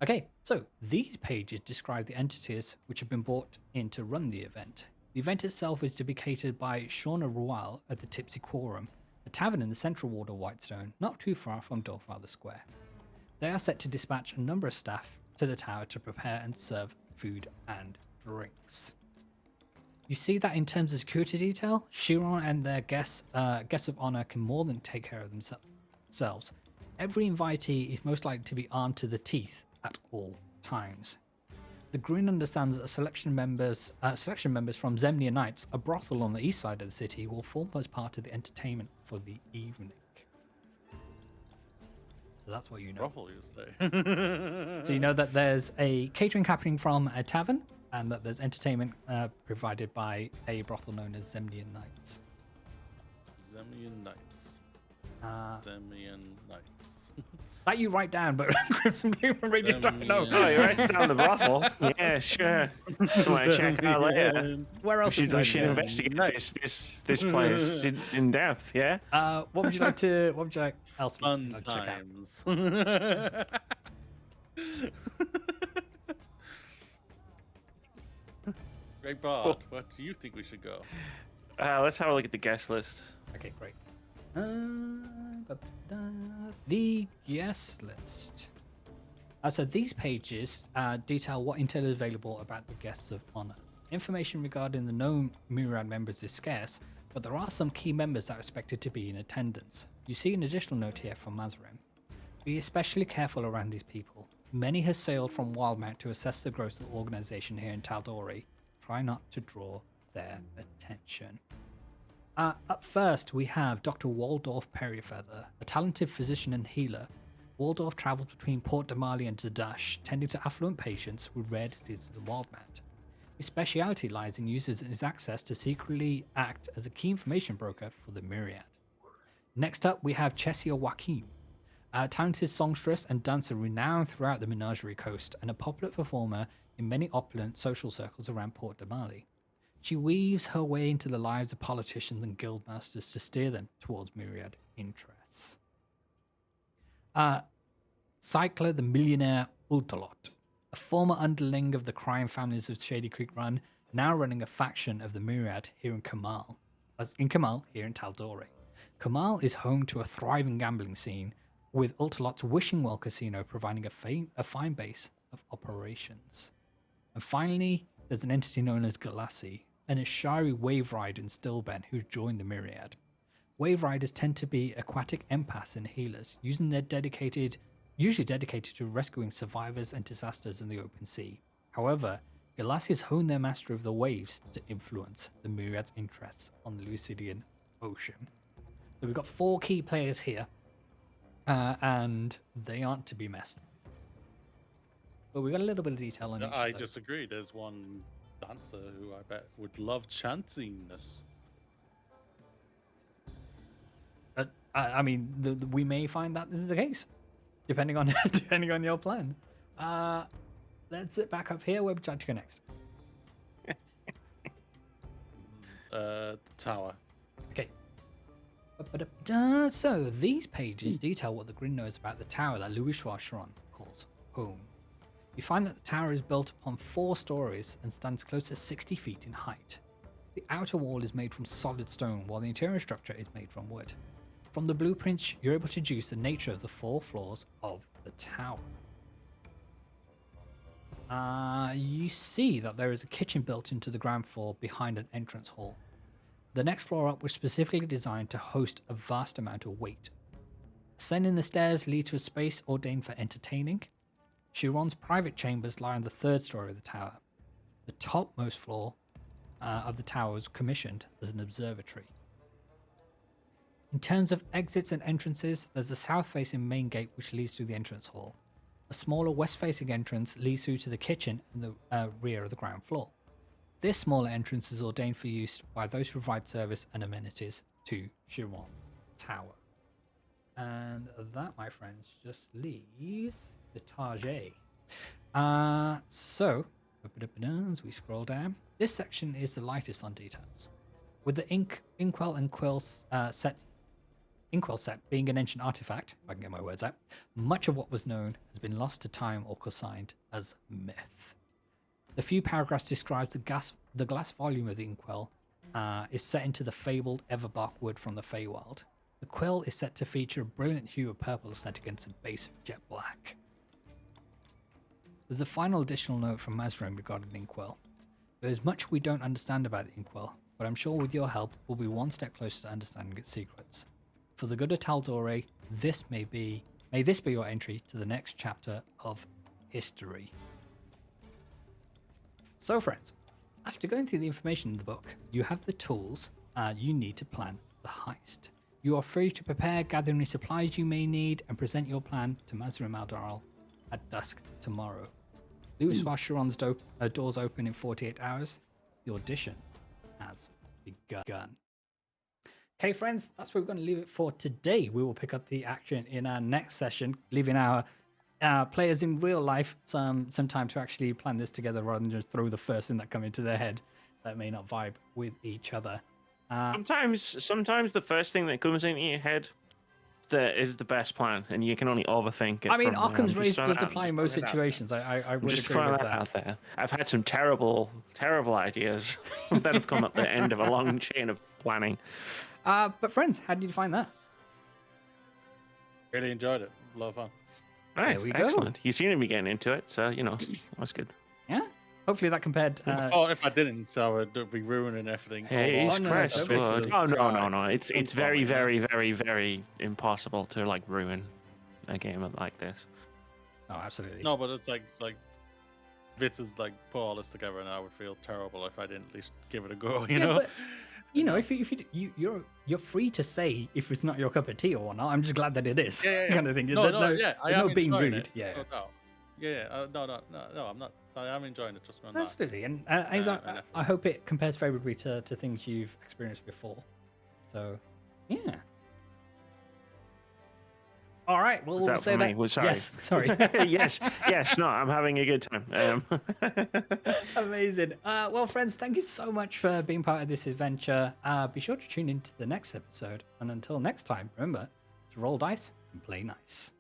Okay, so these pages describe the entities which have been brought in to run the event. The event itself is to be catered by Shauna Royal at the Tipsy Quorum, a tavern in the central ward of Whitestone, not too far from Dorfather Square. They are set to dispatch a number of staff to the tower to prepare and serve food and drinks. You see that in terms of security detail, Chiron and their guests of honor can more than take care of themselves. Every invitee is most likely to be armed to the teeth at all times. The Green understands that selection members from Zemnia Knights, a brothel on the east side of the city, will form as part of the entertainment for the evening. So that's what you know. Ruffle, you say. So you know that there's a catering happening from a tavern, and that there's entertainment provided by a brothel known as Zemnian Knights. Zemnian Knights. Zemnian Knights. That you write down, but Crimson people really don't know. Oh, you write down the brothel? Yeah, sure. Just want to check out later. Where else? We would you should like to- investigate this place in depth, yeah? What would you like to? What would you like else to Fun like to check out? times. Great Bard, where do you think we should go? Let's have a look at the guest list. Okay, great. The guest list. So these pages detail what intel is available about the guests of honor. Information regarding the known Myriad members is scarce, but there are some key members that are expected to be in attendance. You see an additional note here from Mazrim. Be especially careful around these people. Many have sailed from Wildmount to assess the growth of the organization here in Taldori. Try not to draw their attention. Up first, we have Dr. Waldorf Perryfeather, a talented physician and healer. Waldorf travels between Port Damali and Zadash, tending to affluent patients with rare diseases of the Wildmount. His speciality lies in using his access to secretly act as a key information broker for the Myriad. Next up, we have Chesia Joaquin, a talented songstress and dancer renowned throughout the Menagerie Coast and a popular performer in many opulent social circles around Port Damali. She weaves her way into the lives of politicians and guildmasters to steer them towards Myriad interests. Cycler the Millionaire Ultalot, a former underling of the crime families of Shady Creek Run, now running a faction of the Myriad here in Kamal, here in Taldori. Kamal is home to a thriving gambling scene, with Ultalot's Wishing Well Casino providing a fine base of operations. And finally, there's an entity known as Galassi, an Ashari wave rider in Stillben who's joined the Myriad. Wave riders tend to be aquatic empaths and healers, usually dedicated to rescuing survivors and disasters in the open sea. However, Galassi has honed their mastery of the waves to influence the Myriad's interests on the Lucidian Ocean. So we've got 4 key players here, and they aren't to be messed with. But we got a little bit of detail on each I of those. disagree. There's one dancer who I bet would love chanting this. I mean, we may find that this is the case, depending on your plan. Let's sit back up here. Where would you like to go next? The tower. Okay. So these pages detail what the Grin knows about the tower that Louis Charon calls home. You find that the tower is built upon 4 stories and stands close to 60 feet in height. The outer wall is made from solid stone, while the interior structure is made from wood. From the blueprints, you're able to deduce the nature of the 4 floors of the tower. You see that there is a kitchen built into the ground floor behind an entrance hall. The next floor up was specifically designed to host a vast amount of weight. Ascending the stairs lead to a space ordained for entertaining. Chiron's private chambers lie on the 3rd story of the tower. The topmost floor of the tower was commissioned as an observatory. In terms of exits and entrances, there's a south-facing main gate which leads to the entrance hall. A smaller west-facing entrance leads through to the kitchen and the rear of the ground floor. This smaller entrance is ordained for use by those who provide service and amenities to Chiron's tower. And that, my friends, just leaves the Target. So, as we scroll down, this section is the lightest on details. With the Inkwell and Quill Inkwell set being an ancient artifact, if I can get my words out, much of what was known has been lost to time or consigned as myth. The few paragraphs describes the glass volume of the Inkwell is set into the fabled Everbark wood from the Feywild. The quill is set to feature a brilliant hue of purple set against a base of jet black. There's a final additional note from Mazrim regarding the Inkwell. There is much we don't understand about the Inkwell, but I'm sure with your help we'll be one step closer to understanding its secrets. For the good of Taldore, may this be your entry to the next chapter of history. So friends, after going through the information in the book, you have the tools you need to plan the heist. You are free to prepare, gather any supplies you may need, and present your plan to Mazrim Aldaral at dusk tomorrow. Louis Chiron's doors open in 48 hours. The audition has begun. Okay, friends, that's where we're going to leave it for today. We will pick up the action in our next session, leaving our players in real life some time to actually plan this together rather than just throw the first thing that come into their head that may not vibe with each other. Sometimes the first thing that comes into your head is the best plan, and you can only overthink it. I mean, Occam's razor does apply in most situations. I would just agree with that. Out there. I've had some terrible ideas that have come at the end of a long chain of planning. But friends, how did you find that? Really enjoyed it. A lot of fun. Nice, There we go. excellent. You seem to be getting into it, so that's good. Yeah. Hopefully that compared. I thought if I didn't, I would be ruining everything. Hey, Oh, it's no, Crestwood. Crestwood. Oh no, Right. no. It's It's very, fine, very, very, very impossible to like ruin a game like this. Oh, absolutely. No, but it's like Vitz is like put all this together, and I would feel terrible if I didn't at least give it a go. You know. But, if you're free to say if it's not your cup of tea or not. I'm just glad that it is. Yeah. Kind of thing. No, there's I no am being enjoying rude. it. Yeah. No, I'm not. I am enjoying it. Trust me on that. Absolutely, and I hope it compares favorably to things you've experienced before. So, yeah. All right, well, Was we'll that say for me? that. Well, sorry. Yes, sorry. yes. No, I'm having a good time. Amazing. Well, friends, thank you so much for being part of this adventure. Be sure to tune into the next episode, and until next time, remember to roll dice and play nice.